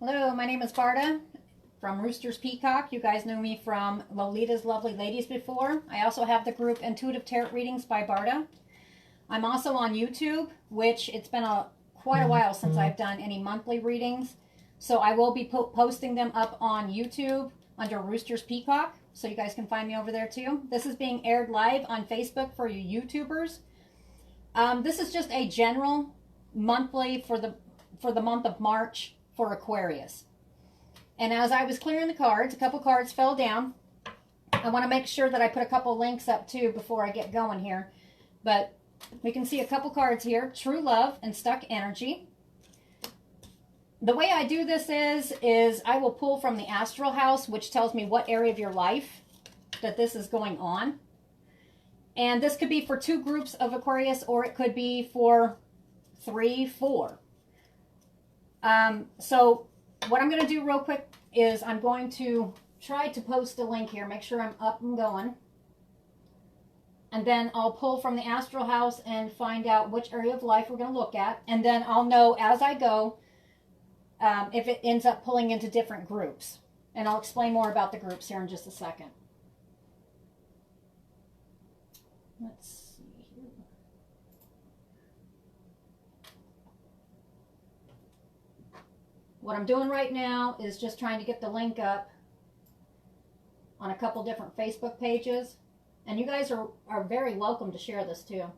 Hello, my name is Barda from Roosters Peacock. You guys know me from Lolita's Lovely Ladies before. I also have the group Intuitive Tarot Readings by Barda. I'm also on YouTube, which it's been quite a while since I've done any monthly readings. So I will be posting them up on YouTube under Roosters Peacock. So you guys can find me over there too. This is being aired live on Facebook for you YouTubers. This is just a general monthly for the month of March for Aquarius. And as I was clearing the cards, a couple cards fell down. I want to make sure that I put a couple links up too before I get going here. But we can see a couple cards here. True Love and Stuck Energy. The way I do this is I will pull from the astral house, which tells me what area of your life that this is going on. And this could be for 2 groups of Aquarius, or it could be for 3, 4. So what I'm going to do real quick is I'm going to try to post a link here. Make sure I'm up and going. And then I'll pull from the astral house and find out which area of life we're going to look at. And then I'll know as I go if it ends up pulling into different groups. And I'll explain more about the groups here in just a second. Let's see here. What I'm doing right now is just trying to get the link up on a couple different Facebook pages. And you guys are very welcome to share this too. Okay.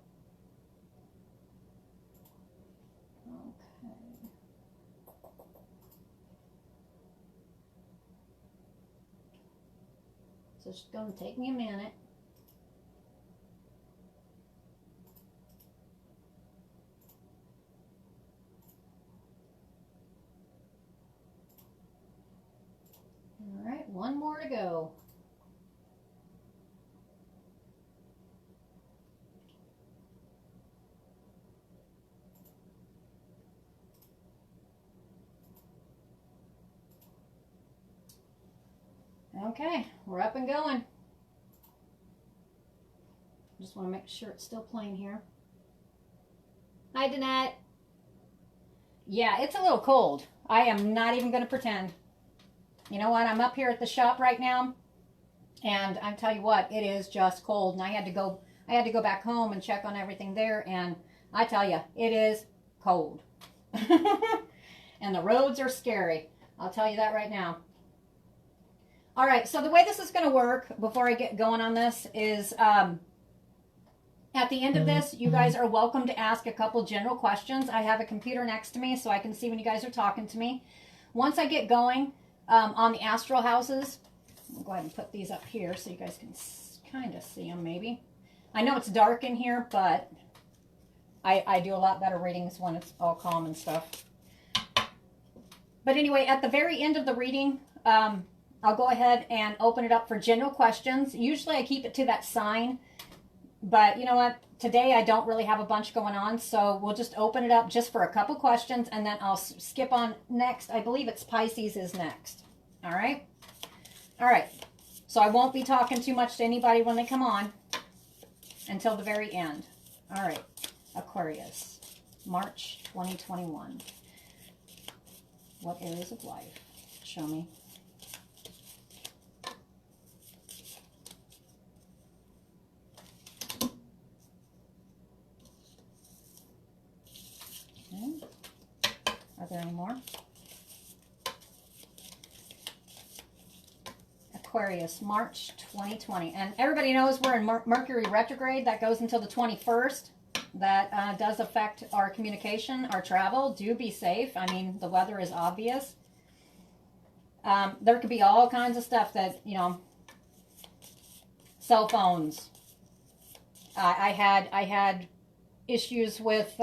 So it's going to take me a minute. All right, one more to go. Okay, we're up and going. Just want to make sure it's still playing here. Hi, Danette. Yeah, it's a little cold. I am not even going to pretend. You know what? I'm up here at the shop right now, and I tell you what, it is just cold. And I had to go back home and check on everything there, and I tell you, it is cold. And the roads are scary. I'll tell you that right now. All right, so the way this is going to work before I get going on this is at the end of this, you guys are welcome to ask a couple general questions. I have a computer next to me so I can see when you guys are talking to me. Once I get going on the astral houses, I'll go ahead and put these up here so you guys can kind of see them maybe. I know it's dark in here, but I do a lot better readings when it's all calm and stuff. But anyway, at the very end of the reading, I'll go ahead and open it up for general questions. Usually I keep it to that sign, but you know what? Today I don't really have a bunch going on, so we'll just open it up just for a couple questions, and then I'll skip on next. I believe it's Pisces is next. All right? All right. So I won't be talking too much to anybody when they come on until the very end. All right. Aquarius, March 2021. What areas of life? Show me. Are there any more? Aquarius, March 2020. And everybody knows we're in Mercury retrograde. That goes until the 21st. That does affect our communication, our travel. Do be safe. I mean, the weather is obvious. There could be all kinds of stuff that, you know, cell phones. I had issues with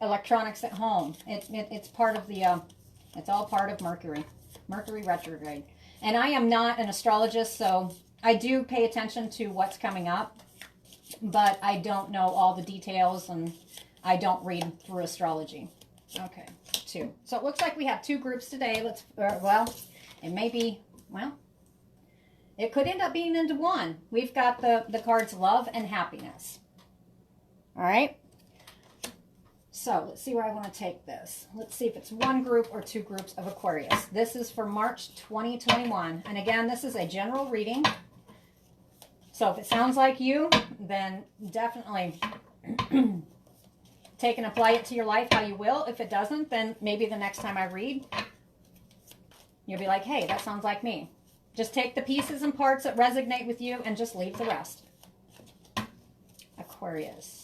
electronics at home. It's part of the it's all part of Mercury retrograde. And I am not an astrologist, so I do pay attention to what's coming up, but I don't know all the details, and I don't read through astrology. Okay, 2. So it looks like we have 2 groups today. Well, it may be, well, it could end up being into 1. We've got the cards Love and Happiness. All right. So let's see where I want to take this. Let's see if it's one group or two groups of Aquarius. This is for March 2021. And again, this is a general reading. So if it sounds like you, then definitely take and apply it to your life how you will. If it doesn't, then maybe the next time I read, you'll be like, hey, that sounds like me. Just take the pieces and parts that resonate with you and just leave the rest. Aquarius.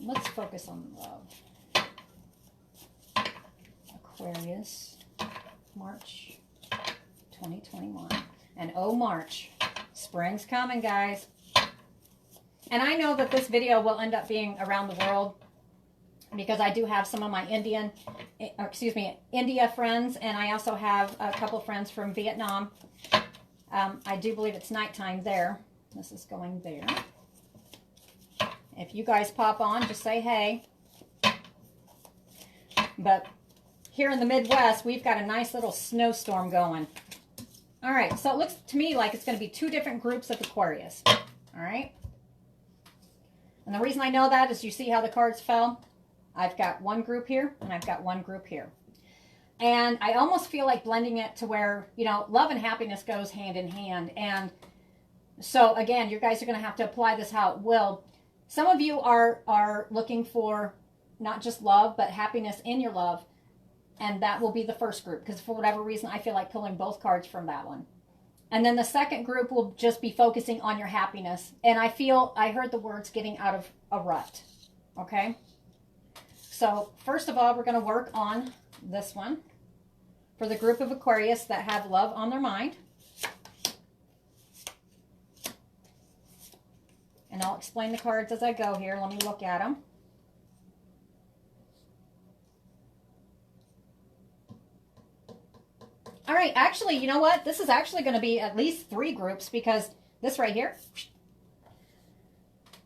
Let's focus on love. Aquarius, March 2021. And oh, March. Spring's coming, guys. And I know that this video will end up being around the world because I do have some of my India friends, and I also have a couple friends from Vietnam. I do believe it's nighttime there. This is going there. If you guys pop on, just say hey. But here in the Midwest, we've got a nice little snowstorm going. All right, so it looks to me like it's going to be two different groups of Aquarius. All right. And the reason I know that is you see how the cards fell? I've got one group here, and I've got one group here. And I almost feel like blending it to where, you know, love and happiness goes hand in hand. And so, again, you guys are going to have to apply this how it will. Some of you are looking for not just love, but happiness in your love. And that will be the first group, because for whatever reason, I feel like pulling both cards from that one. And then the second group will just be focusing on your happiness. And I heard the words getting out of a rut. Okay? So first of all, we're going to work on this one for the group of Aquarius that have love on their mind. And I'll explain the cards as I go here. Let me look at them. All right, actually, you know what? This is actually going to be at least three groups, because this right here,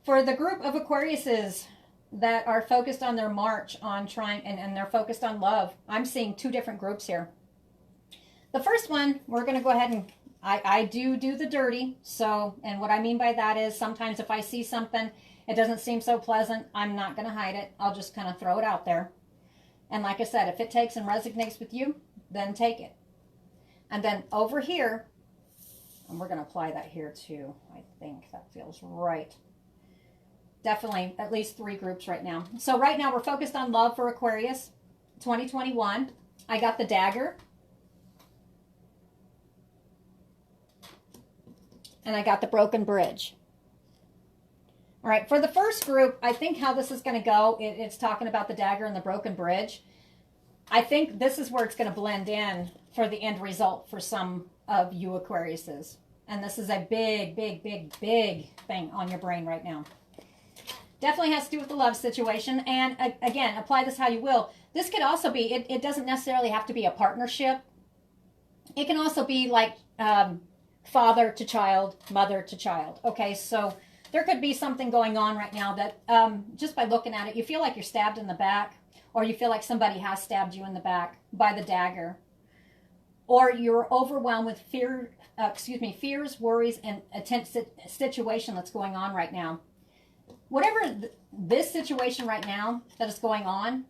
for the group of Aquariuses that are focused on their march on trying, and they're focused on love, I'm seeing two different groups here. The first one, we're going to go ahead and I do the dirty. So, and what I mean by that is sometimes if I see something, it doesn't seem so pleasant, I'm not going to hide it. I'll just kind of throw it out there. And like I said, if it takes and resonates with you, then take it. And then over here, and we're going to apply that here too. I think that feels right. Definitely at least three groups right now. So right now we're focused on love for Aquarius 2021. I got the dagger. And I got the broken bridge. All right, for the first group, I think how this is going to go, it's talking about the dagger and the broken bridge. I think this is where it's going to blend in for the end result for some of you Aquariuses. And this is a big, big, big, big thing on your brain right now. Definitely has to do with the love situation. And again, apply this how you will. This could also be, it doesn't necessarily have to be a partnership. It can also be like father to child, mother to child. Okay, so there could be something going on right now that just by looking at it, you feel like you're stabbed in the back, or you feel like somebody has stabbed you in the back by the dagger, or you're overwhelmed with fears, worries, and a tense situation that's going on right now. Whatever this situation right now that is going on,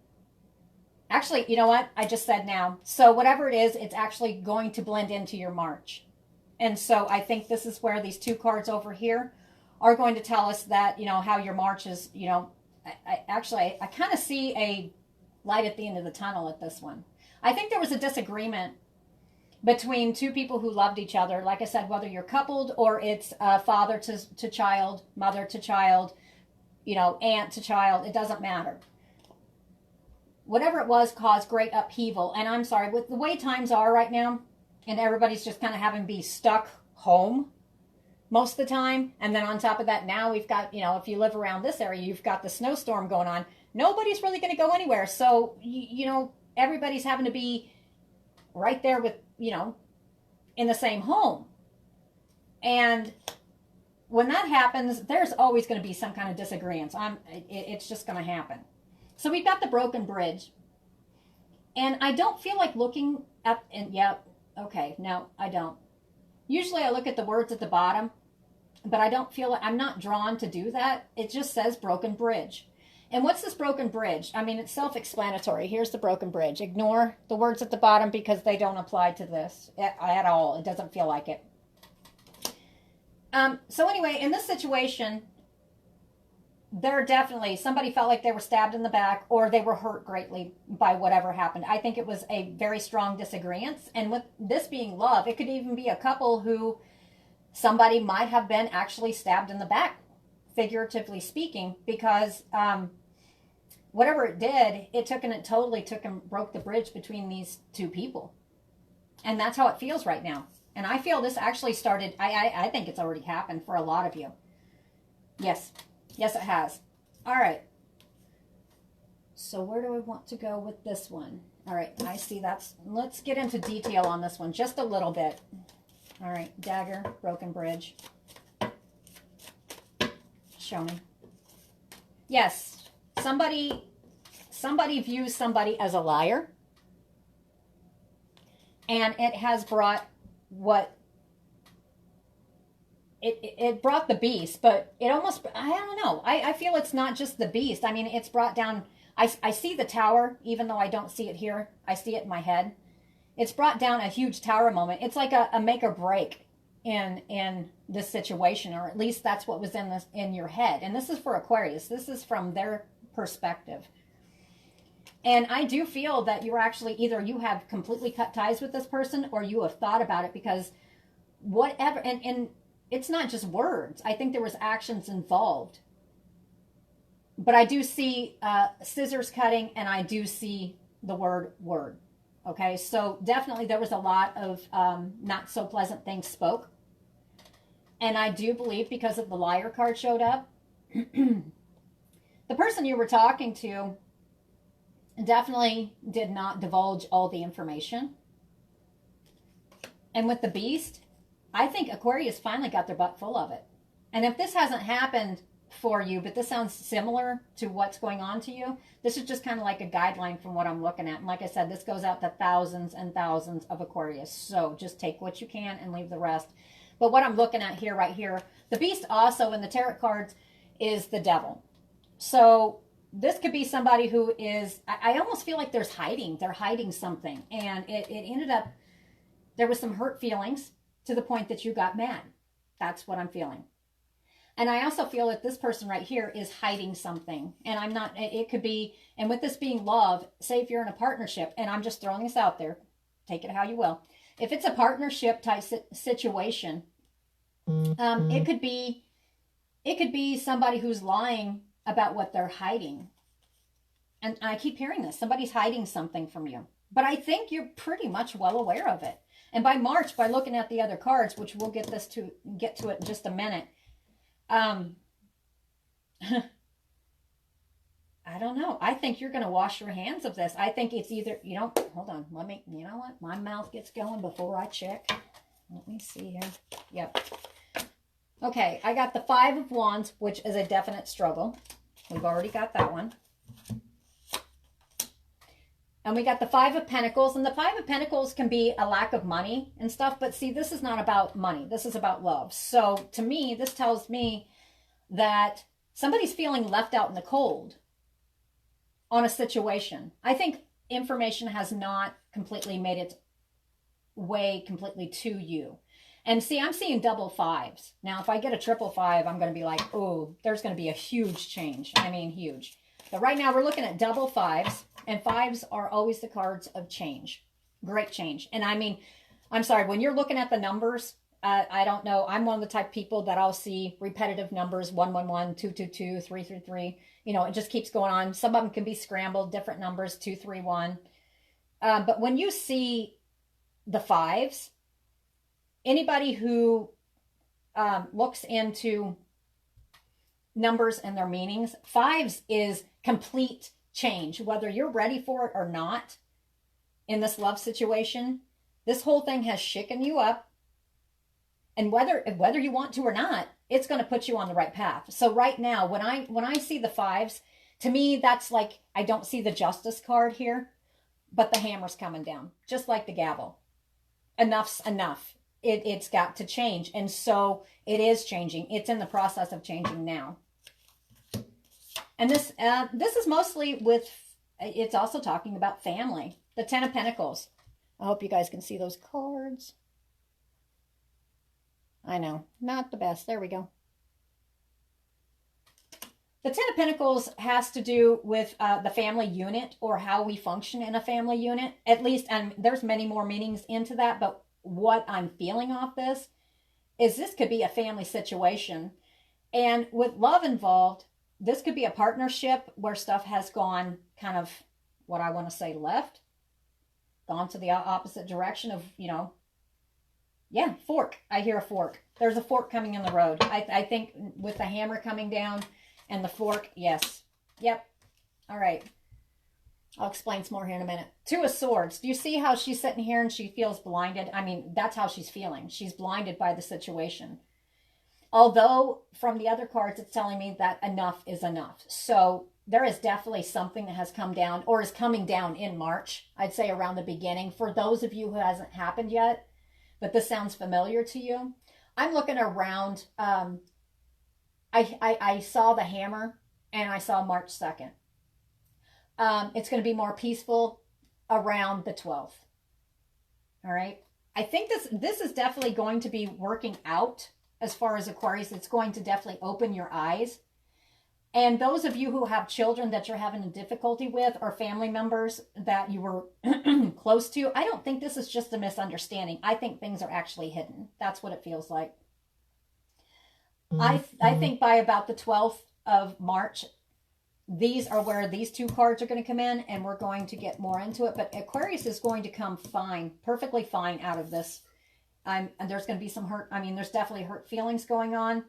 actually, you know what? I just said now. So whatever it is, it's actually going to blend into your March. And so I think this is where these two cards over here are going to tell us that, you know, how your March is, you know, I kind of see a light at the end of the tunnel at this one. I think there was a disagreement between two people who loved each other. Like I said, whether you're coupled or it's father to child, mother to child, you know, aunt to child, it doesn't matter. Whatever it was caused great upheaval. And I'm sorry, with the way times are right now, and everybody's just kind of having to be stuck home most of the time. And then on top of that, now we've got, you know, if you live around this area, you've got the snowstorm going on. Nobody's really going to go anywhere. So, you know, everybody's having to be right there with, you know, in the same home. And when that happens, there's always going to be some kind of disagreements. It's just going to happen. So we've got the broken bridge. And I don't feel like looking at, and yeah, okay, no, I don't. Usually I look at the words at the bottom, but I don't feel like, I'm not drawn to do that. It just says broken bridge. And what's this broken bridge? I mean, it's self-explanatory. Here's the broken bridge. Ignore the words at the bottom because they don't apply to this at all. It doesn't feel like it. So anyway, in this situation, there definitely, somebody felt like they were stabbed in the back or they were hurt greatly by whatever happened. I think it was a very strong disagreement. And with this being love, it could even be a couple who somebody might have been actually stabbed in the back, figuratively speaking, because whatever it did, it totally broke the bridge between these two people. And that's how it feels right now. And I feel this actually started, I think it's already happened for a lot of you. Yes. Yes, it has. All right. So where do I want to go with this one? All right, I see let's get into detail on this one just a little bit. All right, dagger, broken bridge. Show me. Yes, somebody views somebody as a liar. And it has brought it brought the beast, but it almost, I don't know. I feel it's not just the beast. I mean, it's brought down, I see the tower, even though I don't see it here. I see it in my head. It's brought down a huge tower moment. It's like a make or break in this situation, or at least that's what was in your head. And this is for Aquarius. This is from their perspective. And I do feel that you're actually, either you have completely cut ties with this person or you have thought about it, because whatever, and it's not just words. I think there was actions involved. But I do see scissors cutting, and I do see the word. Okay, so definitely there was a lot of not so pleasant things spoke. And I do believe, because of the liar card showed up, the person you were talking to definitely did not divulge all the information. And with the beast, I think Aquarius finally got their butt full of it. And if this hasn't happened for you, but this sounds similar to what's going on to you, this is just kind of like a guideline from what I'm looking at. And like I said, this goes out to thousands and thousands of Aquarius. So just take what you can and leave the rest. But what I'm looking at here, right here, the beast also in the tarot cards is the devil. So this could be somebody who is, I almost feel like they're hiding something. And it ended up, there was some hurt feelings to the point that you got mad. That's what I'm feeling. And I also feel that this person right here is hiding something. And I'm not, it could be, and with this being love, say if you're in a partnership, and I'm just throwing this out there, take it how you will. If it's a partnership type situation, it could be somebody who's lying about what they're hiding. And I keep hearing this, somebody's hiding something from you. But I think you're pretty much well aware of it. And by March, by looking at the other cards, which we'll get to it in just a minute, I don't know. I think you're going to wash your hands of this. I think it's either, hold on. You know what? My mouth gets going before I check. Let me see here. Yep. Okay, I got the 5 of Wands, which is a definite struggle. We've already got that one. And we got the 5 of Pentacles. And the 5 of Pentacles can be a lack of money and stuff. But see, this is not about money. This is about love. So to me, this tells me that somebody's feeling left out in the cold on a situation. I think information has not completely made its way completely to you. And see, I'm seeing double 5s. Now, if I get a triple 5, I'm going to be like, oh, there's going to be a huge change. I mean, huge. But right now we're looking at double 5s. And 5s are always the cards of change. Great change. And I mean, I'm sorry, when you're looking at the numbers, I don't know. I'm one of the type of people that I'll see repetitive numbers, 111, 222, 333. It just keeps going on. Some of them can be scrambled, different numbers, 231. But when you see the 5s, anybody who looks into numbers and their meanings, 5s is complete change, whether you're ready for it or not. In this love situation, this whole thing has shaken you up, and whether you want to or not, it's going to put you on the right path. So right now, when I see the 5s, to me, that's like, I don't see the Justice card here, but the hammer's coming down, just like the gavel. Enough's enough. It's got to change, and so it is changing. It's in the process of changing now. And this is mostly with, it's also talking about family. The Ten of Pentacles. I hope you guys can see those cards. I know, not the best. There we go. The Ten of Pentacles has to do with the family unit, or how we function in a family unit. At least, and there's many more meanings into that, but what I'm feeling off this is this could be a family situation. And with love involved, this could be a partnership where stuff has gone kind of, what I want to say, left. Gone to the opposite direction of, you know, yeah, fork. I hear a fork. There's a fork coming in the road. I think with the hammer coming down and the fork, yes. Yep. All right. I'll explain some more here in a minute. Two of Swords. Do you see how she's sitting here and she feels blinded? I mean, that's how she's feeling. She's blinded by the situation. Although from the other cards, it's telling me that enough is enough. So there is definitely something that has come down, or is coming down in March. I'd say around the beginning. For those of you who hasn't happened yet, but this sounds familiar to you. I'm looking around. I saw the hammer and I saw March 2nd. It's going to be more peaceful around the 12th. All right. I think this is definitely going to be working out as far as Aquarius. It's going to definitely open your eyes. And those of you who have children that you're having a difficulty with, or family members that you were close to, I don't think this is just a misunderstanding. I think things are actually hidden. That's what it feels like. I think by about the 12th of March, these are where these two cards are going to come in, and we're going to get more into it. But Aquarius is going to come fine, perfectly fine out of this. And there's going to be some hurt. I mean, there's definitely hurt feelings going on.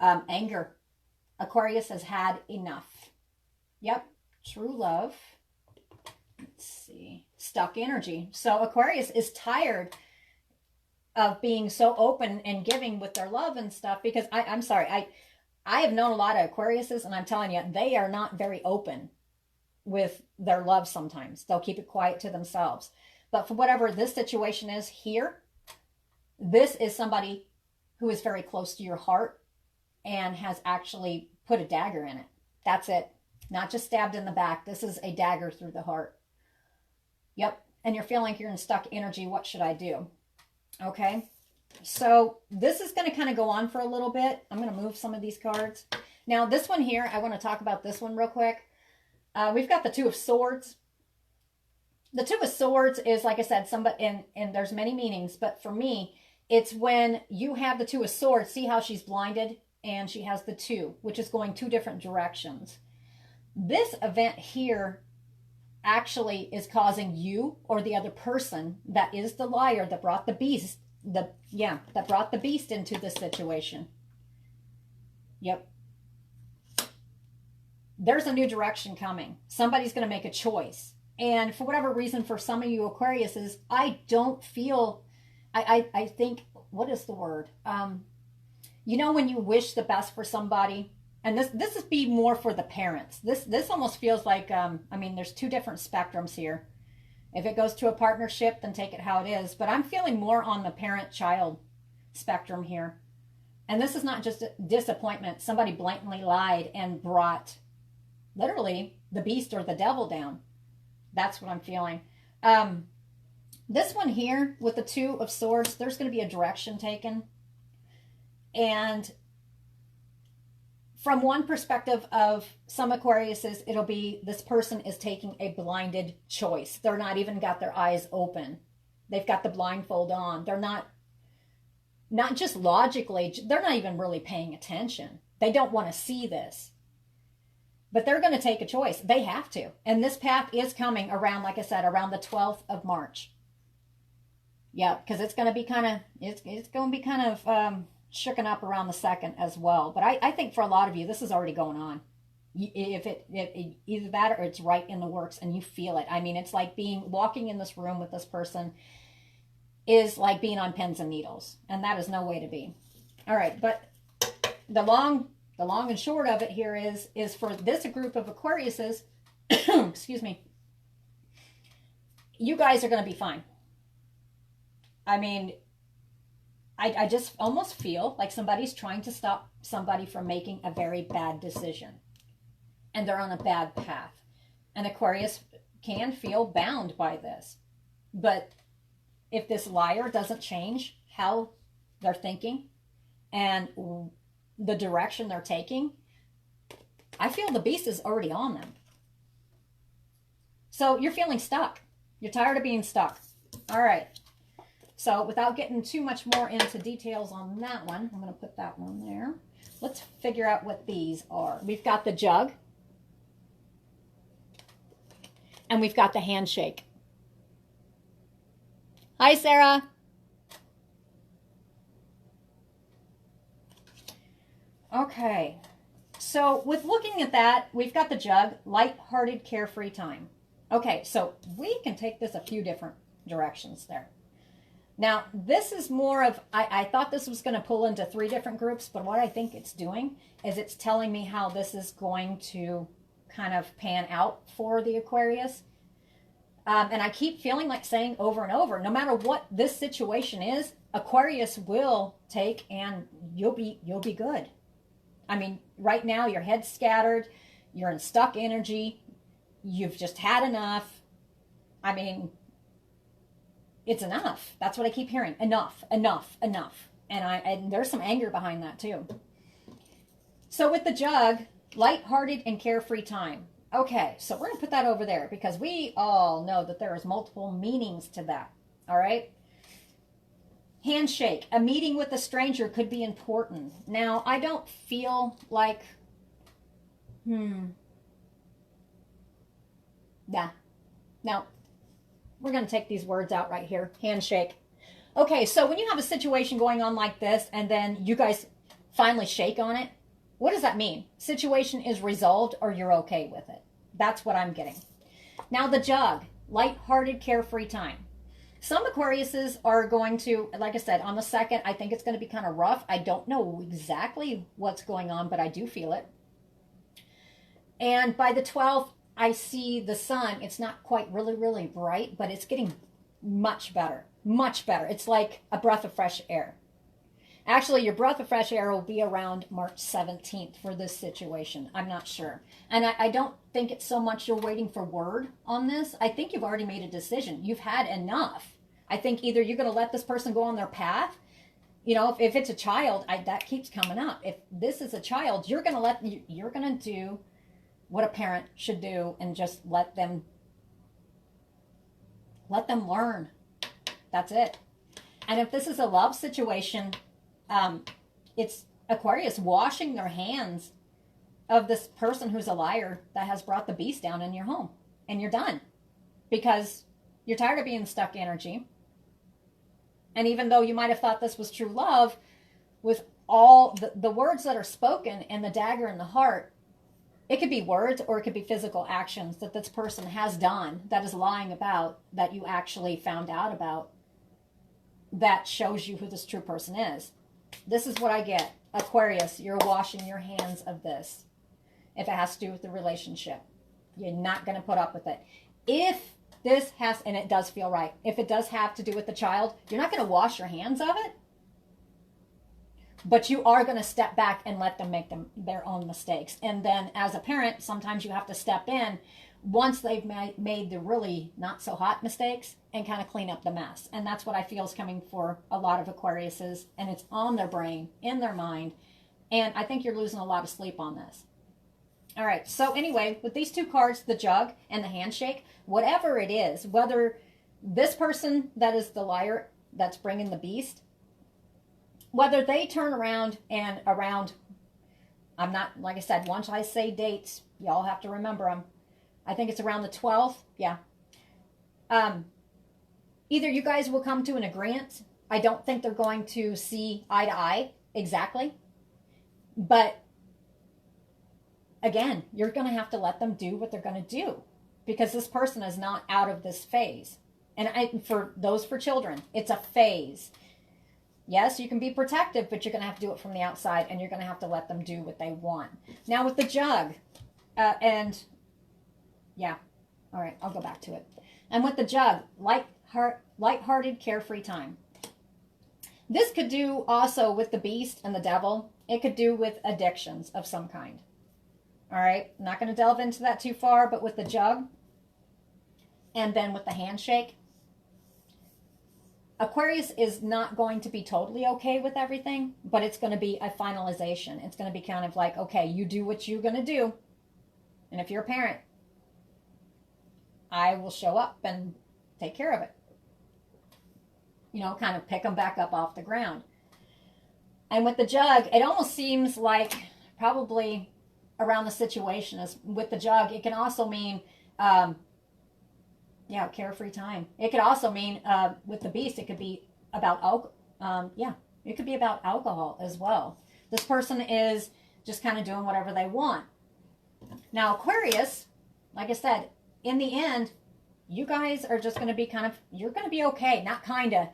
Anger. Aquarius has had enough. Yep. True love. Let's see. Stuck energy. So Aquarius is tired of being so open and giving with their love and stuff, because I'm sorry. I have known a lot of Aquariuses, and I'm telling you, they are not very open with their love sometimes. They'll keep it quiet to themselves. But for whatever this situation is here, this is somebody who is very close to your heart and has actually put a dagger in it. That's it. Not just stabbed in the back. This is a dagger through the heart. Yep. And you're feeling like you're in stuck energy. What should I do? Okay. So this is going to kind of go on for a little bit. I'm going to move some of these cards. Now this one here, I want to talk about this one real quick. We've got the Two of Swords. The Two of Swords is, like I said, somebody, and there's many meanings, but for me, it's when you have the Two of Swords. See how she's blinded, and she has the two, which is going two different directions. This event here actually is causing you, or the other person that is the liar that brought the beast, that brought the beast into this situation. Yep. There's a new direction coming. Somebody's going to make a choice. And for whatever reason, for some of you Aquariuses, I don't feel, I think, what is the word? You know, when you wish the best for somebody, and this is be more for the parents. This almost feels like, I mean, there's two different spectrums here. If it goes to a partnership, then take it how it is. But I'm feeling more on the parent-child spectrum here. And this is not just a disappointment. Somebody blatantly lied and brought, literally, the beast or the devil down. That's what I'm feeling. This one here with the Two of Swords, there's going to be a direction taken. And from one perspective of some Aquariuses, it'll be this person is taking a blinded choice. They're not even got their eyes open. They've got the blindfold on. They're not just logically, they're not even really paying attention. They don't want to see this. But they're going to take a choice. They have to. And this path is coming around, like I said, around the 12th of March. Yeah, because it's going to be kind of, it's going to be kind of shooken up around the 2nd as well. But I think for a lot of you, this is already going on. If either that or it's right in the works and you feel it. I mean, it's like walking in this room with this person is like being on pins and needles. And that is no way to be. All right, but the long and short of it here is for this group of Aquariuses, excuse me, you guys are going to be fine. I mean, I just almost feel like somebody's trying to stop somebody from making a very bad decision. and they're on a bad path. And Aquarius can feel bound by this. But if this liar doesn't change how they're thinking and the direction they're taking, I feel the beast is already on them. So you're feeling stuck. You're tired of being stuck. All right. So without getting too much more into details on that one, I'm going to put that one there. Let's figure out what these are. We've got the jug. And we've got the handshake. Hi, Sarah. Okay. So with looking at that, we've got the jug, light-hearted, carefree time. Okay, so we can take this a few different directions there. Now, this is more of, I thought this was going to pull into 3 different groups, but what I think it's doing is it's telling me how this is going to kind of pan out for the Aquarius. And I keep feeling like saying over and over, no matter what this situation is, Aquarius will take and you'll be good. I mean, right now your head's scattered, you're in stuck energy, you've just had enough. I mean, it's enough. That's what I keep hearing. Enough, enough, enough. And there's some anger behind that too. So with the jug, lighthearted and carefree time. Okay, so we're going to put that over there because we all know that there is multiple meanings to that. All right? Handshake. A meeting with a stranger could be important. Now, I don't feel like, yeah. Now, we're going to take these words out right here. Handshake. Okay, so when you have a situation going on like this and then you guys finally shake on it, what does that mean? Situation is resolved or you're okay with it. That's what I'm getting. Now the jug, light-hearted, carefree time. Some Aquariuses are going to, like I said, on the 2nd, I think it's going to be kind of rough. I don't know exactly what's going on, but I do feel it. And by the 12th, I see the sun. It's not quite really bright, but it's getting much better. Much better. It's like a breath of fresh air. Actually, your breath of fresh air will be around March 17th for this situation. I'm not sure. And I don't think it's so much you're waiting for word on this. I think you've already made a decision. You've had enough. I think either you're going to let this person go on their path. You know, if it's a child, that keeps coming up. If this is a child, you're going to do what a parent should do and just let them learn. That's it. And if this is a love situation, it's Aquarius washing their hands of this person who's a liar that has brought the beast down in your home. And you're done. Because you're tired of being stuck energy. And even though you might have thought this was true love, with all the words that are spoken and the dagger in the heart, it could be words or it could be physical actions that this person has done that is lying about, that you actually found out about, that shows you who this true person is. This is what I get. Aquarius, you're washing your hands of this. If it has to do with the relationship, you're not going to put up with it. If this has, and it does feel right, if it does have to do with the child, you're not going to wash your hands of it. But you are going to step back and let them make their own mistakes. And then as a parent, sometimes you have to step in once they've made the really not so hot mistakes and kind of clean up the mess. And that's what I feel is coming for a lot of Aquariuses. And it's on their brain, in their mind. And I think you're losing a lot of sleep on this. All right. So anyway, with these 2 cards, the jug and the handshake, whatever it is, whether this person that is the liar that's bringing the beast, whether they turn around and I'm not, like I said, once I say dates, y'all have to remember them. I think it's around the 12th. Yeah. Either you guys will come to an agreement. I don't think they're going to see eye to eye exactly. But again, you're going to have to let them do what they're going to do because this person is not out of this phase. And for children, it's a phase. Yes, you can be protective, but you're going to have to do it from the outside, and you're going to have to let them do what they want. Now with the jug, yeah, all right, I'll go back to it. And with the jug, light-hearted, carefree time. This could do also with the beast and the devil. It could do with addictions of some kind. All right, I'm not going to delve into that too far, but with the jug and then with the handshake, Aquarius is not going to be totally okay with everything, but it's going to be a finalization. It's going to be kind of like, okay, you do what you're going to do. And if you're a parent, I will show up and take care of it. You know, kind of pick them back up off the ground. And with the jug, it almost seems like probably around the situation as with the jug, it can also mean, carefree time. It could also mean with the beast, it could be about it could be about alcohol as well. This person is just kind of doing whatever they want. Now, Aquarius, like I said, in the end, you guys are just going to be you're going to be okay. Not kind of.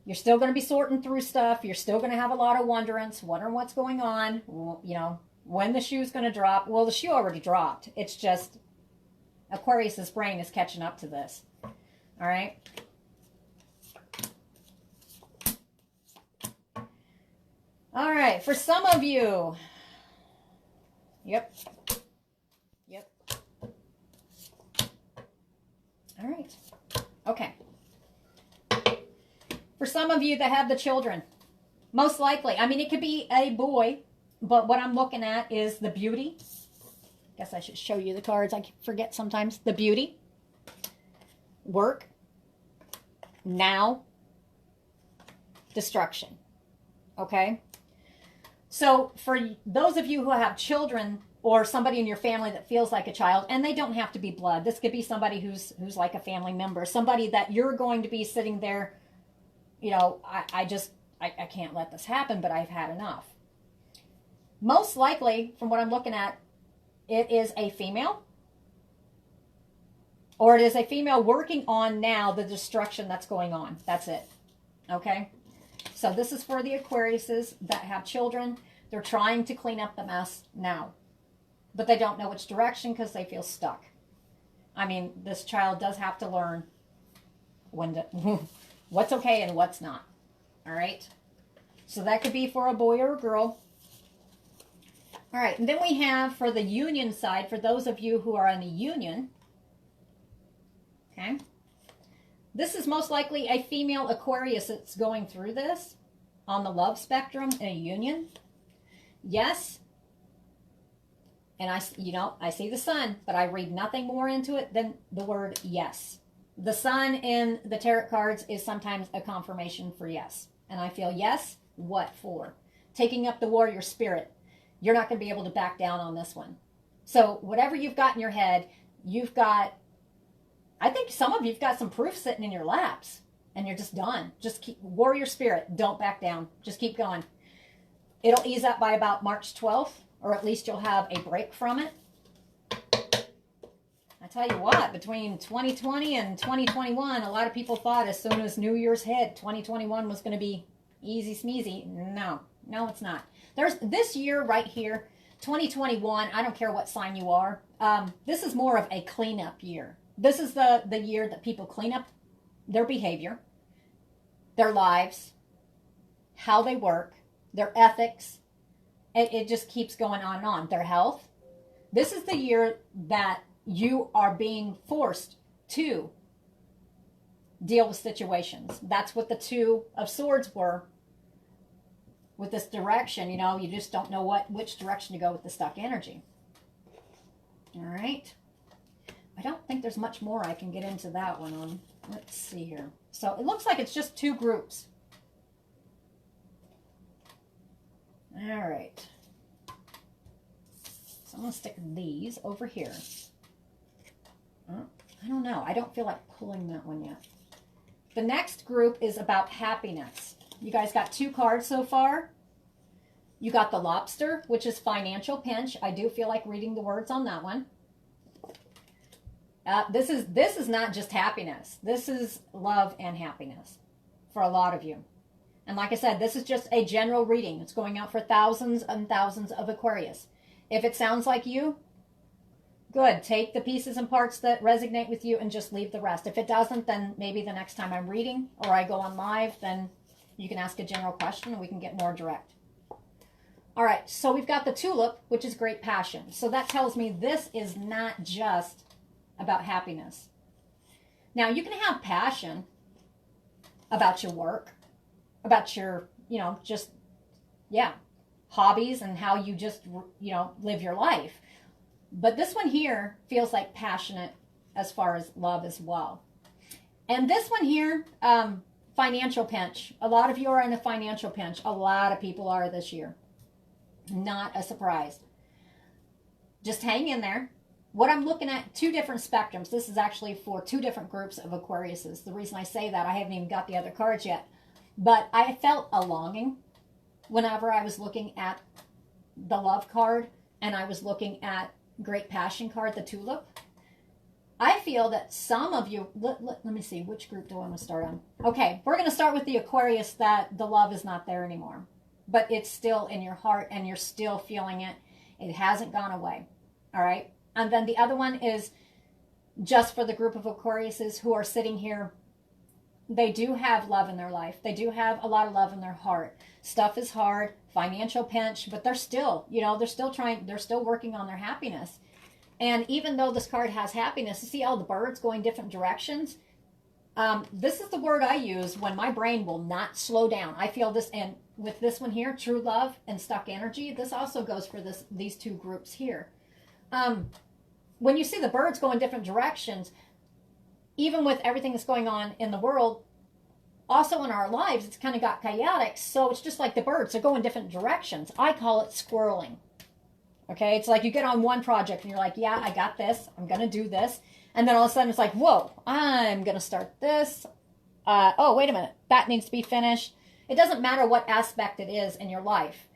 You're still going to be sorting through stuff. You're still going to have a lot of wondering what's going on. You know, when the shoe's going to drop. Well, the shoe already dropped. It's just Aquarius's brain is catching up to this. All right. All right. For some of you. Yep. All right. Okay. For some of you that have the children, most likely, I mean, it could be a boy, but what I'm looking at is the beauty. Guess I should show you the cards. I forget sometimes. The beauty, work, now, destruction. Okay? So for those of you who have children or somebody in your family that feels like a child, and they don't have to be blood. This could be somebody who's like a family member, somebody that you're going to be sitting there, you know, I can't let this happen, but I've had enough. Most likely, from what I'm looking at, it is a female, or it is a female working on now the destruction that's going on. That's it. Okay? So this is for the Aquariuses that have children. They're trying to clean up the mess now, but they don't know which direction because they feel stuck. I mean, this child does have to learn when to, what's okay and what's not. All right? So that could be for a boy or a girl. All right, and then we have for the union side, for those of you who are in a union, okay, this is most likely a female Aquarius that's going through this on the love spectrum in a union. Yes, and I see the sun, but I read nothing more into it than the word yes. The sun in the tarot cards is sometimes a confirmation for yes. And I feel yes, what for? Taking up the warrior spirit. You're not going to be able to back down on this one. So whatever you've got in your head, you've got, I think some of you've got some proof sitting in your laps and you're just done. Just keep, warrior spirit, don't back down. Just keep going. It'll ease up by about March 12th, or at least you'll have a break from it. I tell you what, between 2020 and 2021, a lot of people thought as soon as New Year's hit, 2021 was going to be easy smeezy. No, it's not. There's this year right here, 2021, I don't care what sign you are. This is more of a cleanup year. This is the year that people clean up their behavior, their lives, how they work, their ethics. It just keeps going on and on. Their health. This is the year that you are being forced to deal with situations. That's what the Two of Swords were with this direction. You know, you just don't know which direction to go with the stuck energy. All right. I don't think there's much more I can get into that one on. Let's see here. So it looks like it's just two groups. All right. So I'm going to stick these over here. I don't know. I don't feel like pulling that one yet. The next group is about happiness. You guys got two cards so far. You got the lobster, which is financial pinch. I do feel like reading the words on that one. This is not just happiness. This is love and happiness for a lot of you. And like I said, this is just a general reading. It's going out for thousands and thousands of Aquarius. If it sounds like you, good. Take the pieces and parts that resonate with you and just leave the rest. If it doesn't, then maybe the next time I'm reading or I go on live, then you can ask a general question and we can get more direct. All All right, so we've got the tulip, which is great passion. So that tells me this is not just about happiness. Now, you can have passion about your work, about your, just, yeah, hobbies and how you just, live your life. But this one here feels like passionate as far as love as well. And this one here, financial pinch. A lot of you are in a financial pinch. A lot of people are this year. Not a surprise. Just hang in there. What I'm looking at, two different spectrums. This is actually for two different groups of Aquariuses. The reason I say that, I haven't even got the other cards yet. But I felt a longing whenever I was looking at the love card and I was looking at great passion card, the tulip. I feel that some of you, let me see, which group do I want to start on? Okay, we're going to start with the Aquarius that the love is not there anymore. But it's still in your heart and you're still feeling it. It hasn't gone away. All right? And then the other one is just for the group of Aquariuses who are sitting here. They do have love in their life. They do have a lot of love in their heart. Stuff is hard, financial pinch, but they're still, they're still working on their happiness. And even though this card has happiness, you see all the birds going different directions? This is the word I use when my brain will not slow down. I feel this, and with this one here, true love and stuck energy, this also goes for these two groups here. When you see the birds go in different directions, even with everything that's going on in the world, also in our lives, it's kind of got chaotic. So it's just like the birds are going different directions. I call it squirreling. Okay, it's like you get on one project and you're like, yeah, I got this. I'm going to do this. And then all of a sudden it's like, whoa, I'm going to start this. Oh, wait a minute. That needs to be finished. It doesn't matter what aspect it is in your life.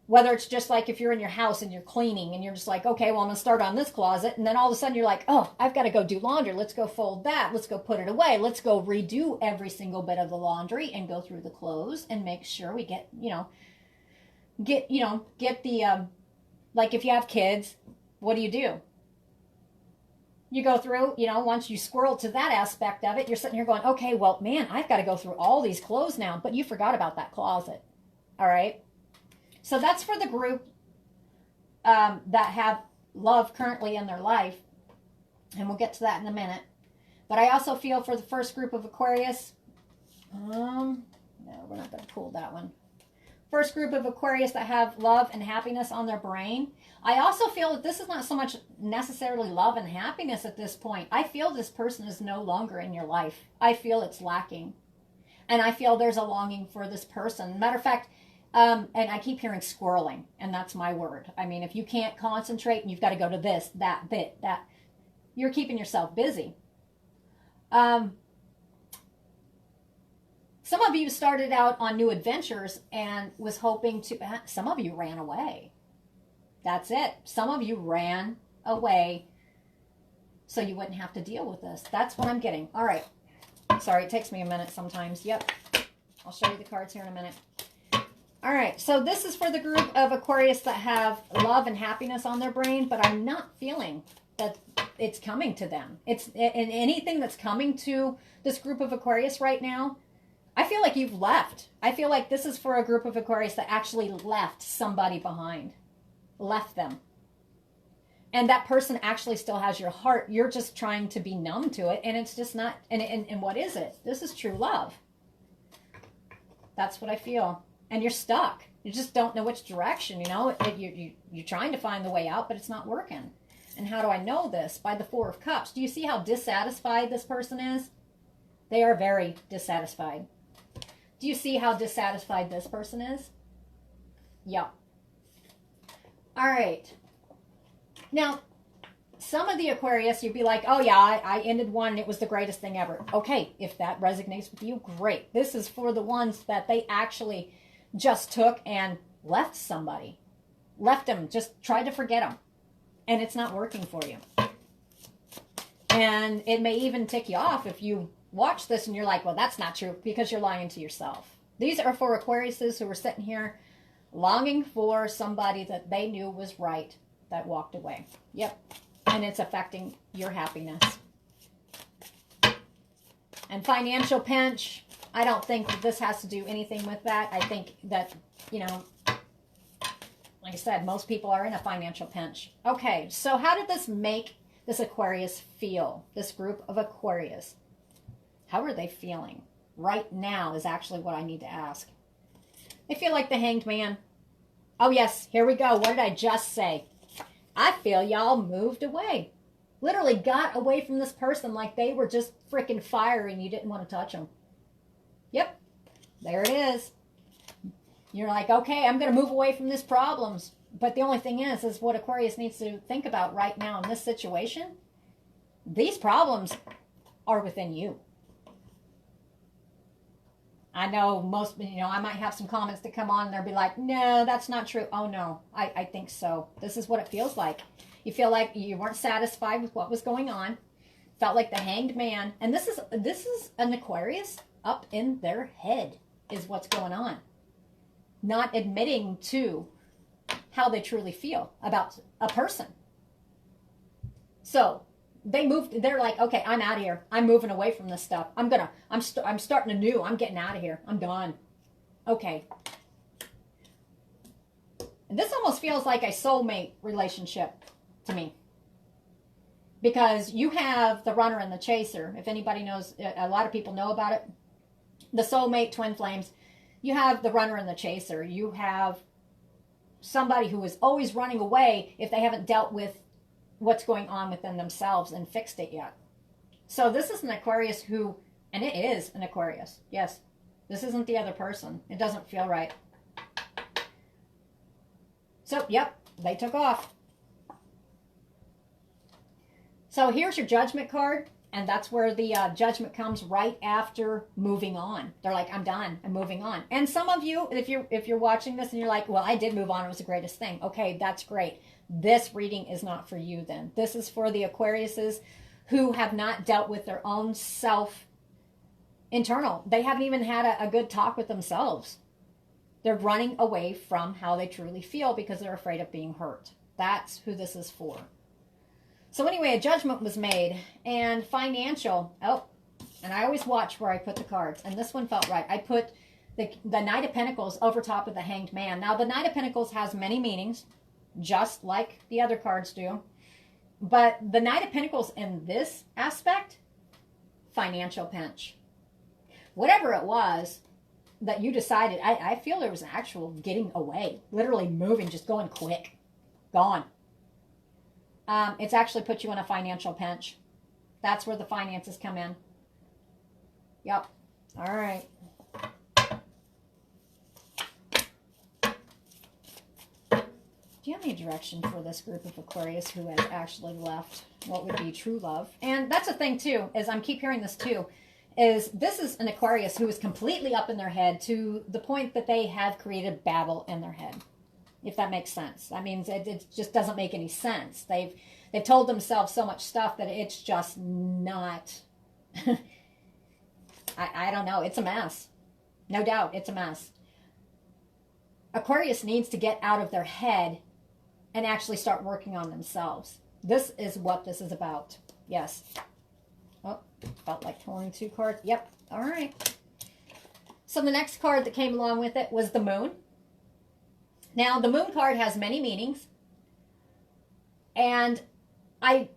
Whether it's just like if you're in your house and you're cleaning and you're just like, okay, well, I'm going to start on this closet. And then all of a sudden you're like, oh, I've got to go do laundry. Let's go fold that. Let's go put it away. Let's go redo every single bit of the laundry and go through the clothes and make sure we get the, like if you have kids, what do? You go through, once you squirrel to that aspect of it, you're sitting here going, okay, well, man, I've got to go through all these clothes now. But you forgot about that closet. All right. So that's for the group that have love currently in their life. And we'll get to that in a minute. But I also feel for the first group of Aquarius. No, we're not going to pull that one. First group of Aquarius that have love and happiness on their brain. I also feel that this is not so much necessarily love and happiness at this point. I feel this person is no longer in your life. I feel it's lacking. And I feel there's a longing for this person. Matter of fact, and I keep hearing squirreling, and that's my word. I mean, if you can't concentrate and you've got to go to this, that bit, that, you're keeping yourself busy. Some of you started out on new adventures and was hoping to, some of you ran away. That's it. Some of you ran away so you wouldn't have to deal with this. That's what I'm getting. All right. Sorry, it takes me a minute sometimes. Yep. I'll show you the cards here in a minute. All right, so this is for the group of Aquarius that have love and happiness on their brain, but I'm not feeling that it's coming to them. It's in anything that's coming to this group of Aquarius right now. I feel like you've left. I feel like this is for a group of Aquarius that actually left somebody behind, left them. And that person actually still has your heart. You're just trying to be numb to it, and it's just not, and what is it? This is true love. That's what I feel. And you're stuck. You just don't know which direction, you're trying to find the way out, but it's not working. And how do I know this? By the Four of Cups. Do you see how dissatisfied this person is? They are very dissatisfied. Do you see how dissatisfied this person is? Yep. All right. Now, some of the Aquarius, you'd be like, oh yeah, I ended one and it was the greatest thing ever. Okay, if that resonates with you, great. This is for the ones that they actually just took and left somebody. Left them, just tried to forget them. And it's not working for you. And it may even tick you off if you watch this and you're like, well, that's not true, because you're lying to yourself. These are for Aquariuses who are sitting here longing for somebody that they knew was right that walked away. Yep. And it's affecting your happiness. And financial pinch, I don't think that this has to do anything with that. I think that, like I said, most people are in a financial pinch. Okay, so how did this make this Aquarius feel? This group of Aquarius. How are they feeling? Right now is actually what I need to ask. They feel like the Hanged Man. Oh yes, here we go. What did I just say? I feel y'all moved away. Literally got away from this person like they were just freaking fire and you didn't want to touch them. Yep, there it is. You're like, okay, I'm going to move away from these problems. But the only thing is what Aquarius needs to think about right now in this situation, these problems are within you. I know most, I might have some comments that come on and they'll be like, no, that's not true. Oh, no, I think so. This is what it feels like. You feel like you weren't satisfied with what was going on. Felt like the Hanged Man. And this is an Aquarius up in their head is what's going on. Not admitting to how they truly feel about a person. So they're like, okay, I'm out of here. I'm moving away from this stuff. I'm starting anew. I'm getting out of here. I'm done. Okay. And this almost feels like a soulmate relationship to me. Because you have the runner and the chaser. If anybody knows, a lot of people know about it. The soulmate, twin flames. You have the runner and the chaser. You have somebody who is always running away if they haven't dealt with what's going on within themselves and fixed it yet. So this is an Aquarius who, and it is an Aquarius. Yes, this isn't the other person. It doesn't feel right. So, yep, they took off. So here's your Judgment card. And that's where the judgment comes right after moving on. They're like, I'm done. I'm moving on. And some of you, if you're watching this and you're like, well, I did move on. It was the greatest thing. Okay, that's great. This reading is not for you then. This is for the Aquariuses who have not dealt with their own self internal. They haven't even had a good talk with themselves. They're running away from how they truly feel because they're afraid of being hurt. That's who this is for. So anyway, a judgment was made, and financial, and I always watch where I put the cards, and this one felt right. I put the Knight of Pentacles over top of the Hanged Man. Now, the Knight of Pentacles has many meanings, just like the other cards do, but the Knight of Pentacles in this aspect, financial pinch. Whatever it was that you decided, I feel there was an actual getting away, literally moving, just going quick, gone. It's actually put you in a financial pinch. That's where the finances come in. Yep. All right. Do you have any direction for this group of Aquarius who has actually left what would be true love? And that's the thing, too, is I keep hearing this, too, is this is an Aquarius who is completely up in their head to the point that they have created Babel in their head. If that makes sense. I mean, it just doesn't make any sense. They've told themselves so much stuff that it's just not, I don't know. It's a mess. No doubt, it's a mess. Aquarius needs to get out of their head and actually start working on themselves. This is what this is about. Yes. Oh, felt like pulling two cards. Yep. All right. So the next card that came along with it was the Moon. Now, the Moon card has many meanings, and I'm